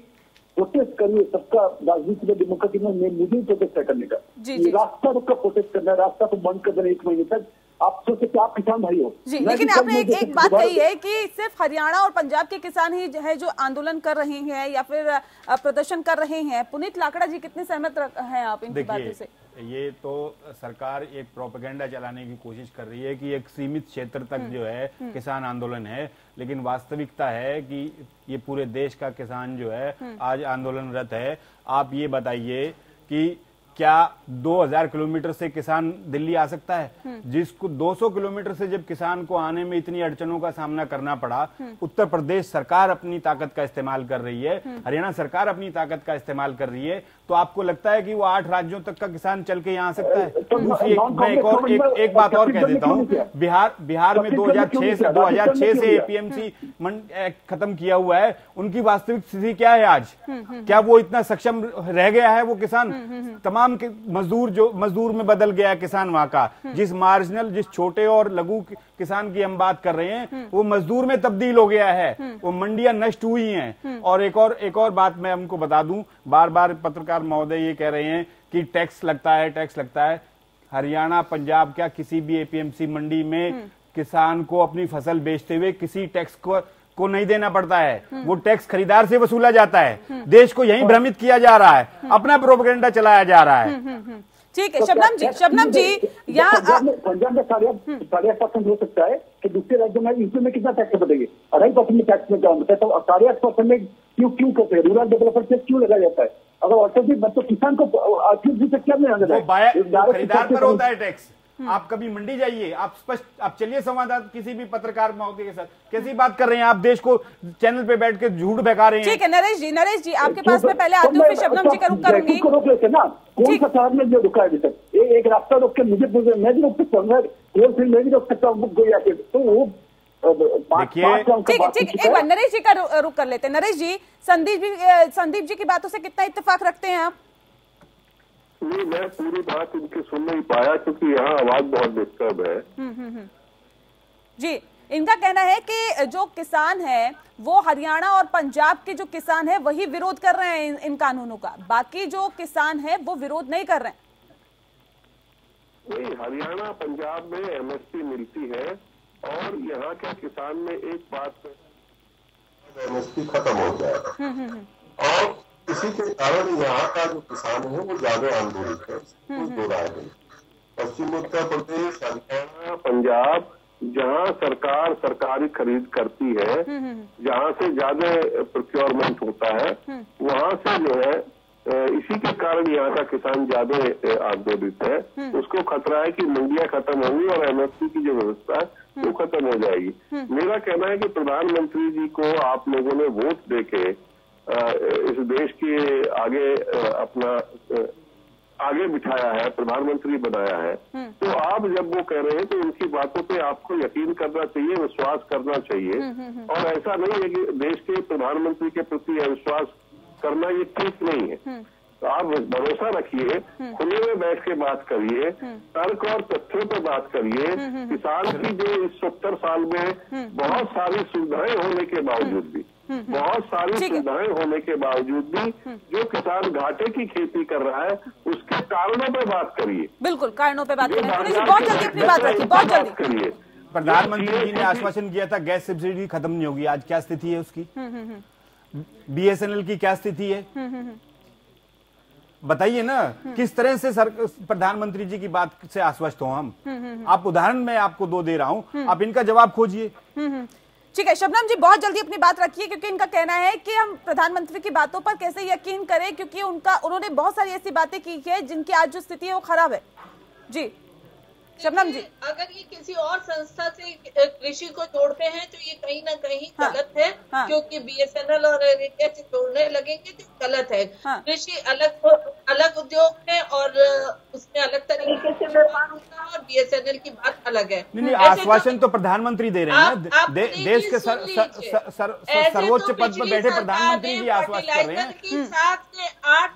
प्रोटेस्ट करिए, सबका राजनीति में डेमोक्रेसी में मुझे प्रोटेस्ट करने का, रास्ता रोक का प्रोटेस्ट करना है, रास्ता तो बंद कर देना 1 महीने तक। आप सोचते कि आप किसान भाई हो जी, लेकिन आपने एक बात कही है कि सिर्फ हरियाणा और पंजाब के किसान ही है जो आंदोलन कर रहे हैं या फिर प्रदर्शन कर रहे हैं। पुनीत लाकड़ा जी, कितने सहमत हैं आप इनकी बातों से? ये तो सरकार एक प्रोपेगेंडा चलाने की कोशिश कर रही है कि एक सीमित क्षेत्र तक जो है किसान आंदोलन है, लेकिन वास्तविकता है कि ये पूरे देश का किसान जो है आज आंदोलनरत है। आप ये बताइए कि क्या 2000 किलोमीटर से किसान दिल्ली आ सकता है? जिसको 200 किलोमीटर से जब किसान को आने में इतनी अड़चनों का सामना करना पड़ा, उत्तर प्रदेश सरकार अपनी ताकत का इस्तेमाल कर रही है, हरियाणा सरकार अपनी ताकत का इस्तेमाल कर रही है, तो आपको लगता है कि वो 8 राज्यों तक का किसान चल के यहाँ आ सकता है? दूसरी एक बात और कह देता हूँ, बिहार में 2006 से एपीएमसी खत्म किया हुआ है, उनकी वास्तविक स्थिति क्या है आज? क्या वो इतना सक्षम रह गया है? वो किसान तमाम मजदूर में बदल गया है किसान वहां का। जिस मार्जिनल, जिस छोटे और लघु किसान की हम बात कर रहे हैं, वो मजदूर में तब्दील हो गया है, वो मंडियां नष्ट हुई हैं। और एक और बात मैं हमको बता दूं, बार बार पत्रकार महोदय ये कह रहे हैं कि टैक्स लगता है। हरियाणा, पंजाब, क्या किसी भी एपीएमसी मंडी में किसान को अपनी फसल बेचते हुए किसी टैक्स को नहीं देना पड़ता है, वो टैक्स खरीदार से वसूला जाता है। देश को यहीं भ्रमित किया जा रहा है, अपना प्रोपेगेंडा चलाया जा रहा है। ठीक है शबनम जी, यहाँ पंजाब में 8.5% हो सकता है कि दूसरे राज्यों में इसमें कितना टैक्स बढ़ेगी? 2.5% में टैक्स में क्या होता है? तो 8.5% में क्यों करते हैं? रूरल डेवलपर से क्यों लगाया जाता है? अगर ऑल्टरनेटिव तो किसान को आर्थिक से क्या मिला जाता है? खरीदार पर होता है टैक्स। आप कभी मंडी जाइए, आप चलिए संवाददाता किसी भी पत्रकार महोदय के साथ, कैसी बात कर रहे हैं आप? देश को चैनल पे बैठ के झूठ बहका रहे हैं। ठीक है नरेश जी आपके पास में पहले आती हूँ, फिर शबनम जी का रुख करूंगी। रोक लेते ना, कौन सा शहर में जो रुका है अभी तक? एक रास्ता रोक के मुझे मैं भी रोक सकता हूँ, मैं भी रोक सकता हूँ, तो वो 5 ठीक है, एक बार नरेश जी का रुक कर लेते हैं। नरेश जी, संदीप जी की बातों से कितना इत्तेफाक रखते हैं आप? नहीं, मैं पूरी बात इनकी सुन नहीं पाया क्योंकि यहाँ आवाज बहुत डिस्टर्ब है। जी, इनका कहना है कि जो किसान है वो हरियाणा और पंजाब के जो किसान है वही विरोध कर रहे हैं इन कानूनों का, बाकी जो किसान है वो विरोध नहीं कर रहे हैं। नहीं, हरियाणा पंजाब में एमएसपी मिलती है और यहाँ के किसान में एक बात, एमएसपी खत्म हो जाएगा और इसी के कारण यहाँ का जो किसान है वो ज्यादा आंदोलित है। कुछ दो राय नहीं, पश्चिम उत्तर प्रदेश, हरियाणा, पंजाब, जहाँ सरकार सरकारी खरीद करती है, जहाँ से ज्यादा प्रोक्योरमेंट होता है, वहाँ से जो है इसी के कारण यहाँ का किसान ज्यादा आंदोलित है। उसको खतरा है कि मंडियां खत्म होंगी और एमएसपी की जो व्यवस्था है वो खत्म हो जाएगी। मेरा कहना है कि प्रधानमंत्री जी को आप लोगों ने वोट देके इस देश के आगे अपना आगे बिठाया है, प्रधानमंत्री बनाया है, तो आप जब वो कह रहे हैं तो उनकी बातों पे आपको यकीन करना चाहिए, विश्वास करना चाहिए। और ऐसा नहीं है कि देश के प्रधानमंत्री के प्रति अविश्वास करना ये ठीक नहीं है। तो आप भरोसा रखिए, खुले में बैठ के बात करिए, तर्क और तथ्यों पर बात करिए। किसान की जो इस 70 साल में बहुत सारी सुविधाएं होने के बावजूद भी, बहुत सारी सुविधाएं होने के बावजूद भी जो किसान घाटे की खेती कर रहा है उसके कारणों पर बात करिए। बिल्कुल, कारणों पर बात करिए। बहुत जल्दी अपनी बात रखिए, बहुत जल्दी करिए। प्रधानमंत्री जी ने आश्वासन किया था गैस सब्सिडी खत्म नहीं होगी, आज क्या स्थिति है उसकी? बीएसएनएल की क्या स्थिति है बताइए ना। किस तरह से प्रधानमंत्री जी की बात से आश्वस्त हो हम? आप उदाहरण मैं आपको दो दे रहा हूं, आप इनका जवाब खोजिए। ठीक है शबनम जी, बहुत जल्दी अपनी बात रखिए क्योंकि इनका कहना है कि हम प्रधानमंत्री की बातों पर कैसे यकीन करें क्योंकि उन्होंने बहुत सारी ऐसी बातें की है जिनकी आज जो स्थिति है वो खराब है। जी शबनम जी, अगर ये किसी और संस्था से कृषि को जोड़ते हैं तो ये कहीं ना कहीं गलत है, क्योंकि बीएसएनएल और रेडिया से जोड़ने लगेंगे तो गलत है। कृषि अलग उद्योग है और उसमें अलग तरीके से व्यापार होता है और बीएसएनएल की बात अलग है। नहीं, आश्वासन तो प्रधानमंत्री दे रहे हैं, देश के सर्वोच्च पद पर बैठे प्रधानमंत्री जी आश्वस्त कर रहे हैं। 7 से 8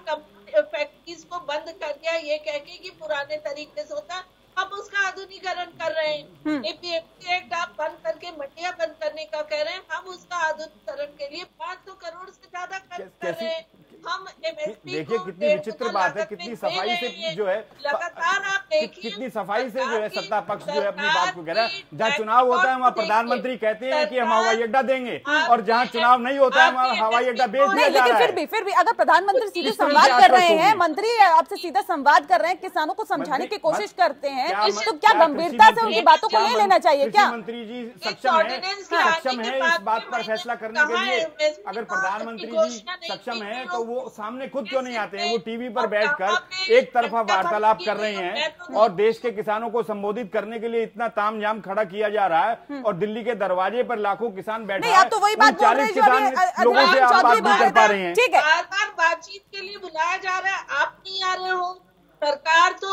फैक्ट्रीज को बंद कर दिया ये कह के कि पुराने तरीके से होता, अब उसका आधुनिकीकरण कर रहे हैं। एपीएमसी एक्ट आप बंद करके मंडियां बंद करने का कह रहे हैं, हम उसका आधुनिकीकरण के लिए 500 करोड़ से ज्यादा खर्च कर रहे हैं। हम एमएसपी देखिए कितनी विचित्र बात है, कितनी सफाई से जो है लगातार आप देखिए, कितनी सफाई से जो है सत्ता पक्ष जो है अपनी बात को कह रहा है। जहाँ चुनाव होता है वहाँ प्रधानमंत्री कहते हैं कि हम हवाई अड्डा देंगे और जहाँ चुनाव नहीं होता है वहाँ हवाई अड्डा बेच दिया जा रहा है। फिर भी अगर प्रधानमंत्री सीधे संवाद कर रहे हैं, मंत्री आपसे सीधा संवाद कर रहे हैं, किसानों को समझाने की कोशिश करते हैं, तो क्या गंभीरता से उनकी बातों को नहीं लेना चाहिए क्या? मंत्री जी सक्षम है इस बात पर फैसला करने के लिए। अगर प्रधानमंत्री जी सक्षम है तो वो सामने खुद क्यों नहीं आते हैं? वो टीवी पर बैठकर एक तरफा वार्तालाप कर रहे हैं और देश के किसानों को संबोधित करने के लिए इतना तामझाम खड़ा किया जा रहा है और दिल्ली के दरवाजे पर लाखों किसान बैठे हैं। तो वही बात 40 किसान लोगों से आप बात नहीं कर पा रहे हैं। ठीक है, बार बातचीत के लिए बुलाया जा रहा है, आप नहीं आ रहे हो। सरकार तो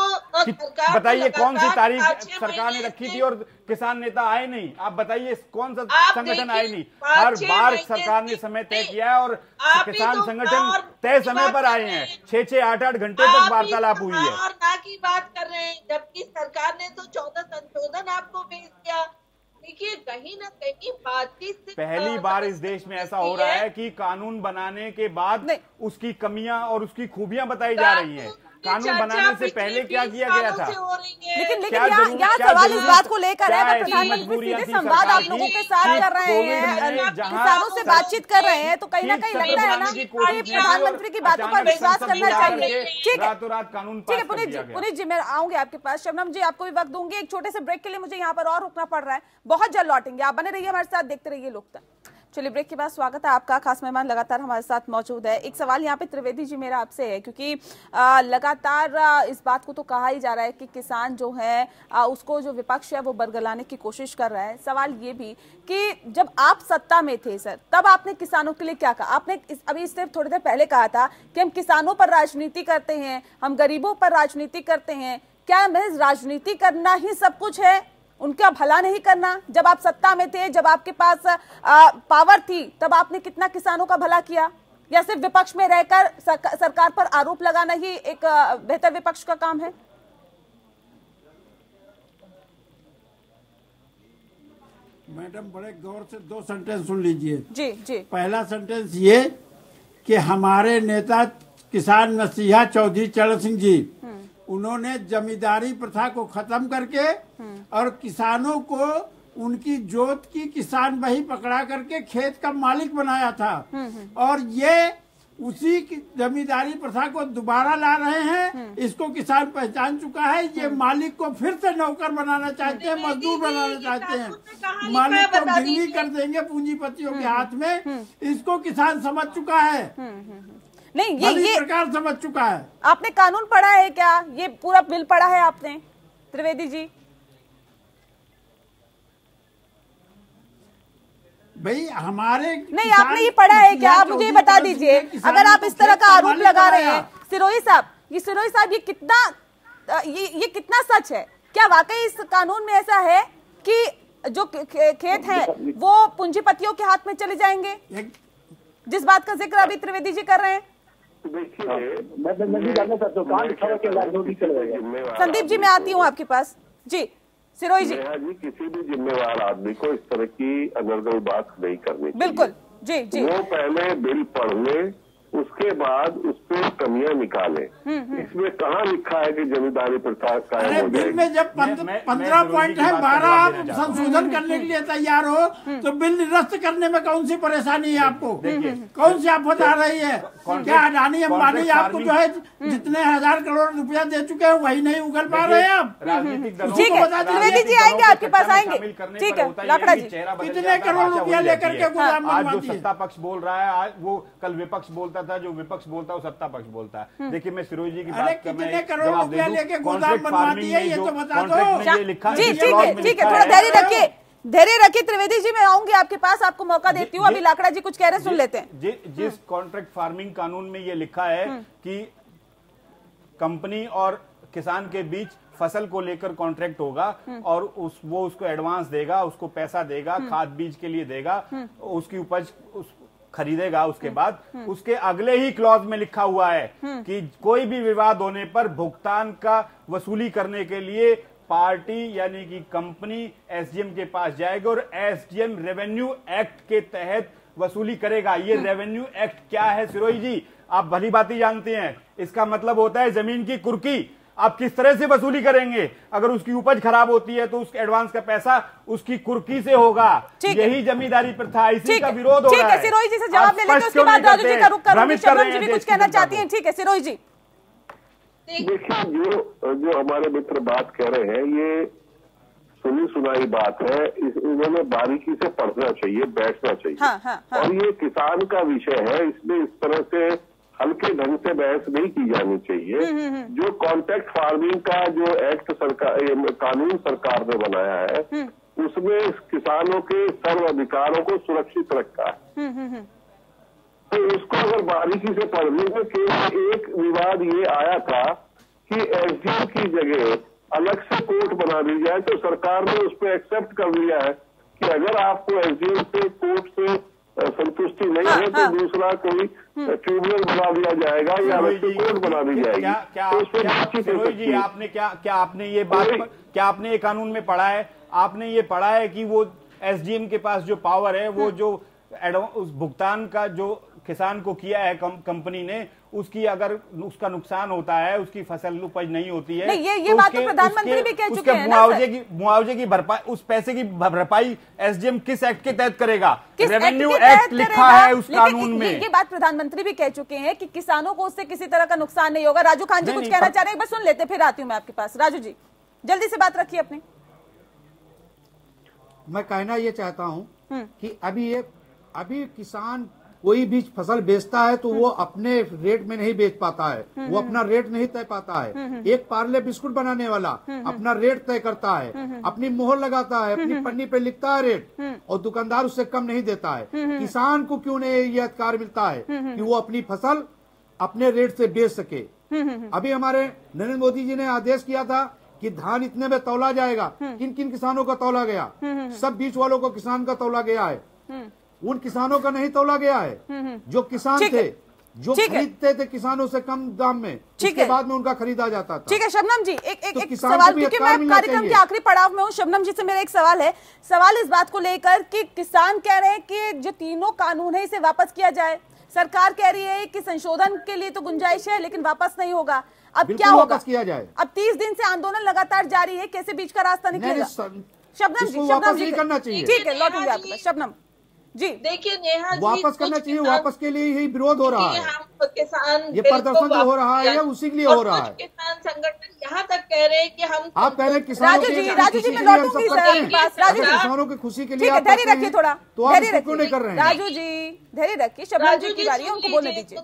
बताइए कौन सी तारीख सरकार ने रखी थी और किसान नेता आए नहीं? आप बताइए कौन सा संगठन आए नहीं? हर बार सरकार ने समय तय किया है और किसान संगठन तय समय पर आए हैं। 6-6, 8-8 घंटे तक वार्तालाप हुई है और ना की बात कर रहे हैं, जबकि सरकार ने तो 14 संशोधन आपको भेज दिया। देखिए कहीं ना कहीं बातचीत से पहली बार इस देश में ऐसा हो रहा है कि कानून बनाने के बाद उसकी कमियां और उसकी खूबियां बताई जा रही हैं। कानून बनाने से पहले क्या किया गया था? लेकिन यहाँ सवाल इस बात को लेकर है कि प्रधानमंत्री सीधे संवाद आप लोगों के साथ कर रहे हैं, किसानों से बातचीत कर रहे हैं, तो कहीं ना कहीं लगता है ना कि प्रधानमंत्री की बातों पर विश्वास करना चाहिए। ठीक है, ठीक है पुनीत जी मैं आऊंगी आपके पास। शबनम जी आपको भी वक्त दूंगी, एक छोटे से ब्रेक के लिए मुझे यहाँ पर और रुकना पड़ रहा है, बहुत जल्द लौटेंगे, आप बने रहिए हमारे साथ, देखते रहिए लोकतंत्र। चलिए ब्रेक के बाद स्वागत है आपका, खास मेहमान लगातार हमारे साथ मौजूद है। एक सवाल यहाँ पे त्रिवेदी जी मेरा आपसे है, क्योंकि लगातार इस बात को तो कहा ही जा रहा है कि किसान जो है उसको जो विपक्ष है वो बरगलाने की कोशिश कर रहा है। सवाल ये भी कि जब आप सत्ता में थे सर, तब आपने किसानों के लिए क्या कहा? आपने अभी इससे थोड़ी देर पहले कहा था कि हम किसानों पर राजनीति करते हैं, हम गरीबों पर राजनीति करते हैं। क्या महज राजनीति करना ही सब कुछ है उनका भला नहीं करना? जब आप सत्ता में थे, जब आपके पास पावर थी, तब आपने कितना किसानों का भला किया? या सिर्फ विपक्ष में रहकर सरकार पर आरोप लगाना ही एक बेहतर विपक्ष का काम है? मैडम, बड़े गौर से 2 सेंटेंस सुन लीजिए। जी जी। पहला सेंटेंस ये कि हमारे नेता किसान मसीहा चौधरी चरण सिंह जी, उन्होंने जमींदारी प्रथा को खत्म करके और किसानों को उनकी जोत की किसान बही पकड़ा करके खेत का मालिक बनाया था। और ये उसी की जमींदारी प्रथा को दोबारा ला रहे हैं। इसको किसान पहचान चुका है। ये मालिक को फिर से नौकर बनाना चाहते हैं, मजदूर बनाना चाहते हैं। मालिक को गिरवी कर देंगे पूंजीपतियों के हाथ में। इसको किसान समझ चुका है। नहीं, ये सरकार समझ चुका है। आपने कानून पढ़ा है क्या? ये पूरा बिल पढ़ा है आपने, त्रिवेदी जी? भाई हमारे नहीं, आपने ये पढ़ा है क्या? आप मुझे ये बता दीजिए। अगर आप इस तरह का आरोप लगा रहे हैं सिरोही साहब, ये कितना सच है? क्या वाकई इस कानून में ऐसा है कि जो खेत हैं वो पूंजीपतियों के हाथ में चले जाएंगे, जिस बात का जिक्र अभी त्रिवेदी जी कर रहे हैं? संदीप जी, मैं आती हूँ आपके पास। जी सिरोही जी। जी, किसी भी जिम्मेवार आदमी को इस तरह की अनर्गल बात नहीं करनी चाहिए। बिल्कुल। जी जी। वो पहले बिल पढ़ ले, उसके बाद उस पर कमियां निकाले। इसमें कहाँ लिखा है कि जमींदारी प्रथा कायम हो बिल में जब 15 पॉइंट है, 12 आप संशोधन करने के लिए तैयार हो तो बिल निरस्त करने में कौन सी परेशानी है आपको? कौन सी आफत आ रही है? क्या अडानी अंबानी आपको जो है जितने 1000 करोड़ रुपया दे चुके हैं वही नहीं उगल पा रहे हैं आप? ठीक है, त्रिवेदी जी आएंगे आपके पास, आएंगे। ठीक है, लाकड़ा जी, कितने करोड़ रुपया लेकर के गोदाम आज जो सत्ता पक्ष बोल रहा है, आज वो कल विपक्ष बोलता था, जो विपक्ष बोलता है वो सत्ता पक्ष बोलता है। देखिए, मैं सिरोही जी की बात कितने करोड़ रुपया लेके गोदाम बनवाती है ये तो बता दो। लिखा जी ठीक है, थोड़ा धैर्य रखिए त्रिवेदी जी, मैं आऊंगी आपके पास, आपको मौका देती हूँ। अभी लाकड़ा जी कुछ कह रहे, सुन लेते हैं। जिस कॉन्ट्रैक्ट फार्मिंग कानून में ये लिखा है कि कंपनी और किसान के बीच फसल को लेकर कॉन्ट्रैक्ट होगा और वो उसको एडवांस देगा, उसको पैसा देगा, खाद बीज के लिए देगा, उसकी उपज खरीदेगा। उसके बाद उसके अगले ही क्लॉज में लिखा हुआ है कि कोई भी विवाद होने पर भुगतान का वसूली करने के लिए पार्टी यानी कि कंपनी एसडीएम के पास जाएगी और एसडीएम रेवेन्यू एक्ट के तहत वसूली करेगा। ये रेवेन्यू एक्ट क्या है सिरोही जी? आप भली बात जानते हैं। इसका मतलब होता है जमीन की कुर्की आप किस तरह से वसूली करेंगे। अगर उसकी उपज खराब होती है तो उस एडवांस का पैसा उसकी कुर्की से होगा। यही जमींदारी प्रथा, इसी का विरोध हो रहा है। ठीक है, सिरोही जी से जवाब ले लेते हैं, उसके बाद राजू जी का रुख करूंगी। शबनम जी भी कुछ कहना चाहती हैं। ठीक है सिरोही जी। देखिए, जो हमारे मित्र बात कह रहे हैं ये सुनी सुनाई बात है। इन्होंने बारीकी से पढ़ना चाहिए, बैठना चाहिए। हाँ। और ये किसान का विषय है, इसमें इस तरह से हल्के ढंग से बहस नहीं की जानी चाहिए। जो कॉन्ट्रैक्ट फार्मिंग का जो एक्ट कानून सरकार ने बनाया है उसमें किसानों के सर्व अधिकारों को सुरक्षित रखा है। तो उसको अगर बारीकी से पढ़ लेंगे, केवल एक विवाद ये आया था कि एसडीएम की जगह अलग से कोर्ट बना दी जाए, तो सरकार ने उस पर एक्सेप्ट कर लिया है कि अगर आपको एसडीएम से कोर्ट से संतुष्टि नहीं है तो दूसरा कोई ट्रिब्यूनल बना दिया जाएगा या अलग से कोर्ट बना दी जाएगी। क्या आपने ये कानून में पढ़ा है? आपने ये पढ़ा है कि वो एसडीएम के पास जो पावर है, वो जो उस भुगतान का जो किसान को किया है कंपनी ने, उसकी अगर उसका नुकसान होता है, उसकी फसल उपज नहीं होती है, नहीं, ये बात तो प्रधानमंत्री भी कह चुके हैं। मुआवजे की भरपाई, उस पैसे की भरपाई एसडीएम किस एक्ट के तहत करेगा? रेवेन्यू एक्ट लिखा है उस कानून में। ये बात प्रधानमंत्री भी कह चुके हैं कि किसानों को उससे किसी तरह का नुकसान नहीं होगा। राजू खान जी कुछ कहना चाह रहे हैं, बस सुन लेते फिर आती हूँ मैं आपके पास। राजू जी जल्दी से बात रखिए अपनी। मैं कहना ये चाहता हूँ कि अभी किसान कोई भी फसल बेचता है तो वो अपने रेट में नहीं बेच पाता है, वो अपना रेट नहीं तय पाता है। एक पार्ले बिस्कुट बनाने वाला अपना रेट तय करता है, अपनी मोहर लगाता है, अपनी पन्नी पे लिखता है रेट, और दुकानदार उससे कम नहीं देता है। किसान को क्यों नहीं ये अधिकार मिलता है कि वो अपनी फसल अपने रेट से बेच सके? अभी हमारे नरेंद्र मोदी जी ने आदेश किया था कि धान इतने में तौला जाएगा, किन किन किसानों का तौला गया? सब बीच वालों को किसान का तौला गया है, उन किसानों का नहीं तौला गया है जो किसान थे, जो खरीदते थे किसानों से कम दाम में, उसके बाद में उनका खरीदा जाता था। ठीक है शबनम जी, एक सवाल, क्योंकि मैं कार्यक्रम के आखिरी पड़ाव में हूँ। शबनम जी से मेरा एक सवाल है, सवाल इस बात को लेकर कि किसान कह रहे हैं कि जो तीनों कानून है इसे वापस किया जाए, सरकार कह रही है कि संशोधन के लिए तो गुंजाइश है लेकिन वापस नहीं होगा। अब क्या होगा? वापस किया जाए। अब 30 दिन से आंदोलन लगातार जारी है, कैसे बीच का रास्ता निकलेगा? शबनम जी करना चाहिए। ठीक है, लौटूंगी आपके पास। शबनम जी, देखिए नेहा जी, वापस करना चाहिए, वापस के लिए ही विरोध हो रहा है, हम किसान ये प्रदर्शन जो हो रहा है उसी के लिए हो रहा है। किसान संगठन यहाँ तक कह रहे हैं कि हम, आप कह रहे हैं किसानों राजू जी मैं लौटूंगी सर आपके पास। राजू जी किसानों की खुशी के लिए धैर्य रखिए, थोड़ा धैर्य क्यों नहीं कर रहे हैं? राजू जी धैर्य रखिए, शबनम जी की बारी है, उनको बोलने दीजिए।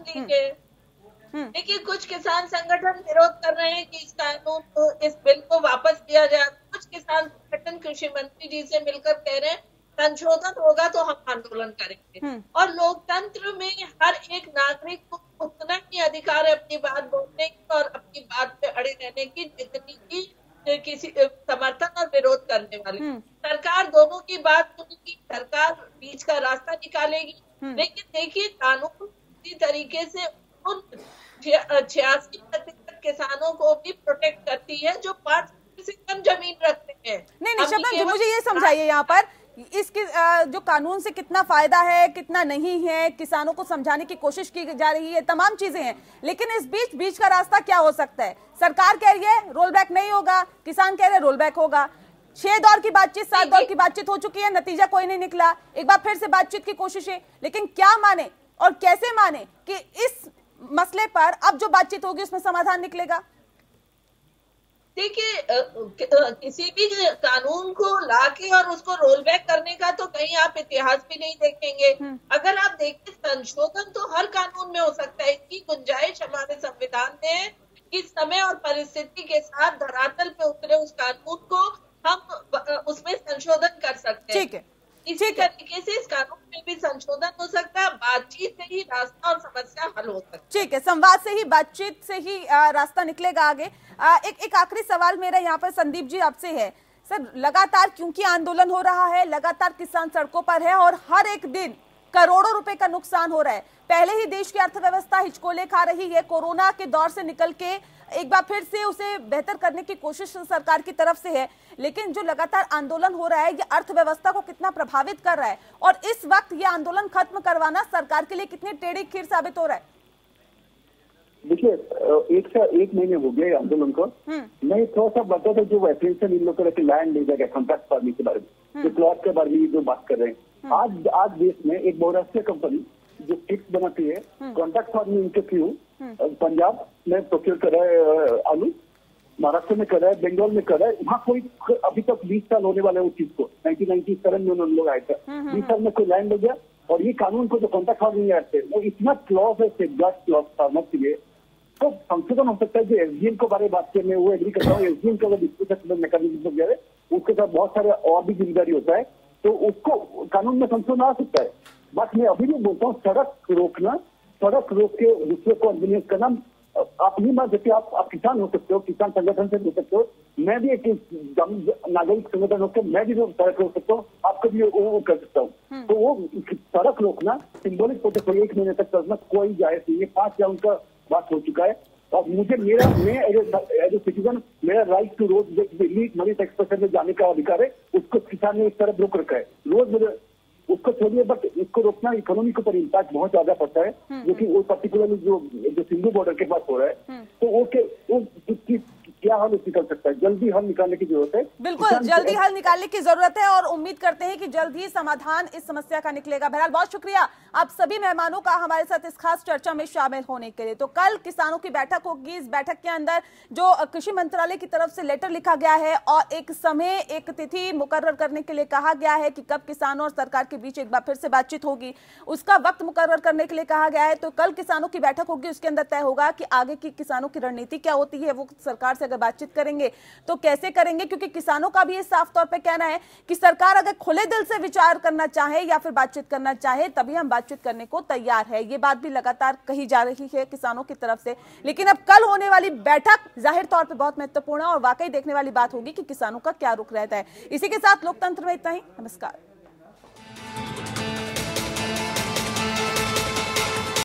देखिए कुछ किसान संगठन विरोध कर रहे हैं कि इस कानून को, इस बिल को वापस किया जाए। कुछ किसान संगठन कृषि मंत्री जी से मिलकर कह रहे हैं संशोधन होगा तो हम आंदोलन करेंगे। और लोकतंत्र में हर एक नागरिक को उतना ही अधिकार है अपनी बात बोलने की और अपनी बात पे अड़े रहने की जितनी की किसी समर्थन और विरोध करने वाले। सरकार दोनों की बात सुनेगी, सरकार बीच का रास्ता निकालेगी, लेकिन देखिए कानून इसी तरीके से उन 86% किसानों को भी प्रोटेक्ट करती है जो 5 से कम जमीन रखते हैं। नहीं शबनम जी, मुझे ये समझाइए यहाँ पर इसके जो कानून से कितना फायदा है कितना नहीं है, किसानों को समझाने की कोशिश की जा रही है, तमाम चीजें हैं, लेकिन इस बीच का रास्ता क्या हो सकता है? सरकार कह रही है रोल बैक नहीं होगा, किसान कह रहे हैं रोल बैक होगा। 6 दौर की बातचीत, 7 दौर की बातचीत हो चुकी है, नतीजा कोई नहीं निकला, एक बार फिर से बातचीत की कोशिश है, लेकिन क्या माने और कैसे माने कि इस मसले पर अब जो बातचीत होगी उसमें समाधान निकलेगा? देखिए किसी भी कानून को लाके और उसको रोल बैक करने का तो कहीं आप इतिहास भी नहीं देखेंगे। अगर आप देखें संशोधन तो हर कानून में हो सकता है, इसकी गुंजाइश हमारे संविधान में है कि समय और परिस्थिति के साथ धरातल पे उतरे उस कानून को हम उसमें संशोधन कर सकते हैं। ठीक है, इसी तरीके से इस कानून में भी संशोधन हो सकता है, बातचीत से ही रास्ता और समस्या हल हो सकती है। ठीक है, संवाद से ही, बातचीत से ही रास्ता निकलेगा आगे। एक आखिरी सवाल मेरा यहाँ पर संदीप जी आपसे है। सर लगातार क्योंकि आंदोलन हो रहा है, लगातार किसान सड़कों पर है और हर एक दिन करोड़ों रुपए का नुकसान हो रहा है। पहले ही देश की अर्थव्यवस्था हिचकोले खा रही है, कोरोना के दौर से निकल के एक बार फिर से उसे बेहतर करने की कोशिश सरकार की तरफ से है, लेकिन जो लगातार आंदोलन हो रहा है ये अर्थव्यवस्था को कितना प्रभावित कर रहा है और इस वक्त ये आंदोलन खत्म करवाना सरकार के लिए कितनी टेढ़ी खीर साबित हो रहा है? देखिए 1 महीने हो गए आंदोलन को। मैं थोड़ा सा बता था जो एप्लीकेशन इन लोगों के लैंड ले जाएगा कॉन्ट्रैक्ट फार्मिंग के बारे में, जो प्लॉट के बारे में जो बात कर रहे हैं। आज देश में एक बहुराष्ट्रीय कंपनी जो चिप्स बनाती है कॉन्ट्रैक्ट फार्मिंग के थ्रू पंजाब में प्रोक्योर कर रहा है आलू, महाराष्ट्र में कर रहा है, बंगाल में कर रहा है। वहाँ कोई अभी तक 20 साल होने वाले उस चीज को, 1997 में उन लोग आए थे, 20 साल में कोई लैंड हो गया। और ये कानून को जो कॉन्ट्रैक्ट फार्मिंग एक्ट है वो इतना क्लॉज है, सेफगार्ड क्लॉज फार्मर के लिए, तो संशोधन हो सकता है। जो एसडीएम के बारे में बात करने वो एग्री करता हूँ, एसडीएम का डिस्प्यूट मैकेनिज्म है उसके साथ बहुत सारे और भी जिम्मेदारी होता है, तो उसको कानून में संशोधन आ सकता है। बट मैं अभी भी बोलता हूँ सड़क रोकना, सड़क रोक के दूसरे को कन्वीनियंस करना, आप नहीं मान सकते। आप किसान हो सकते हो, किसान संगठन से हो सकते हो, मैं भी एक नागरिक संगठन होकर मैं भी सड़क रोक सकता हूँ, आपको भी वो कर सकता हूँ। तो वो सड़क रोकना सिंबॉलिक प्रोटेस्ट 1 महीने तक करना कोई जायज नहीं है। 5 राउंड का बात हो चुका है और मुझे मैं एज ए सिटीजन मेरा right to road Delhi money express में जाने का अधिकार है, उसको किसान ने इस तरह रोक रखा है। रोज मुझे उसको छोड़िए, बट इसको रोकना इकोनॉमी के ऊपर इम्पैक्ट बहुत ज्यादा पड़ता है, जो कि वो पर्टिकुलरली जो सिंधु बॉर्डर के पास हो रहा है, तो वो क्या हल निकल सकता है? जल्दी हल निकालने की जरूरत है, बिल्कुल जल्दी हल निकालने की जरूरत है और उम्मीद करते हैं कि जल्द ही समाधान इस समस्या का निकलेगा। बहरहाल बहुत शुक्रिया आप सभी मेहमानों का हमारे साथ इस खास चर्चा में शामिल होने के लिए। तो कल किसानों की बैठक होगी, इस बैठक के अंदर जो कृषि मंत्रालय की तरफ से लेटर लिखा गया है और एक समय, एक तिथि मुकर्रर करने के लिए कहा गया है कि कब किसानों और सरकार के बीच एक बार फिर से बातचीत होगी, उसका वक्त मुकर्रर करने के लिए कहा गया है। तो कल किसानों की बैठक होगी, उसके अंदर तय होगा कि आगे की किसानों की रणनीति क्या होती है। वो सरकार से अगर बातचीत करेंगे तो कैसे करेंगे, क्योंकि किसानों का भी ये साफ तौर पे कहना है कि सरकार अगर खुले दिल से विचार करना चाहे या फिर बातचीत करना चाहे तभी हम बातचीत करने को तैयार है। ये बात भी लगातार कही जा रही है किसानों की तरफ से। लेकिन अब कल होने वाली बैठक जाहिर तौर पर बहुत महत्वपूर्ण है और वाकई देखने वाली बात होगी कि किसानों का क्या रुख रहता है। इसी के साथ लोकतंत्र में इतना ही। नमस्कार।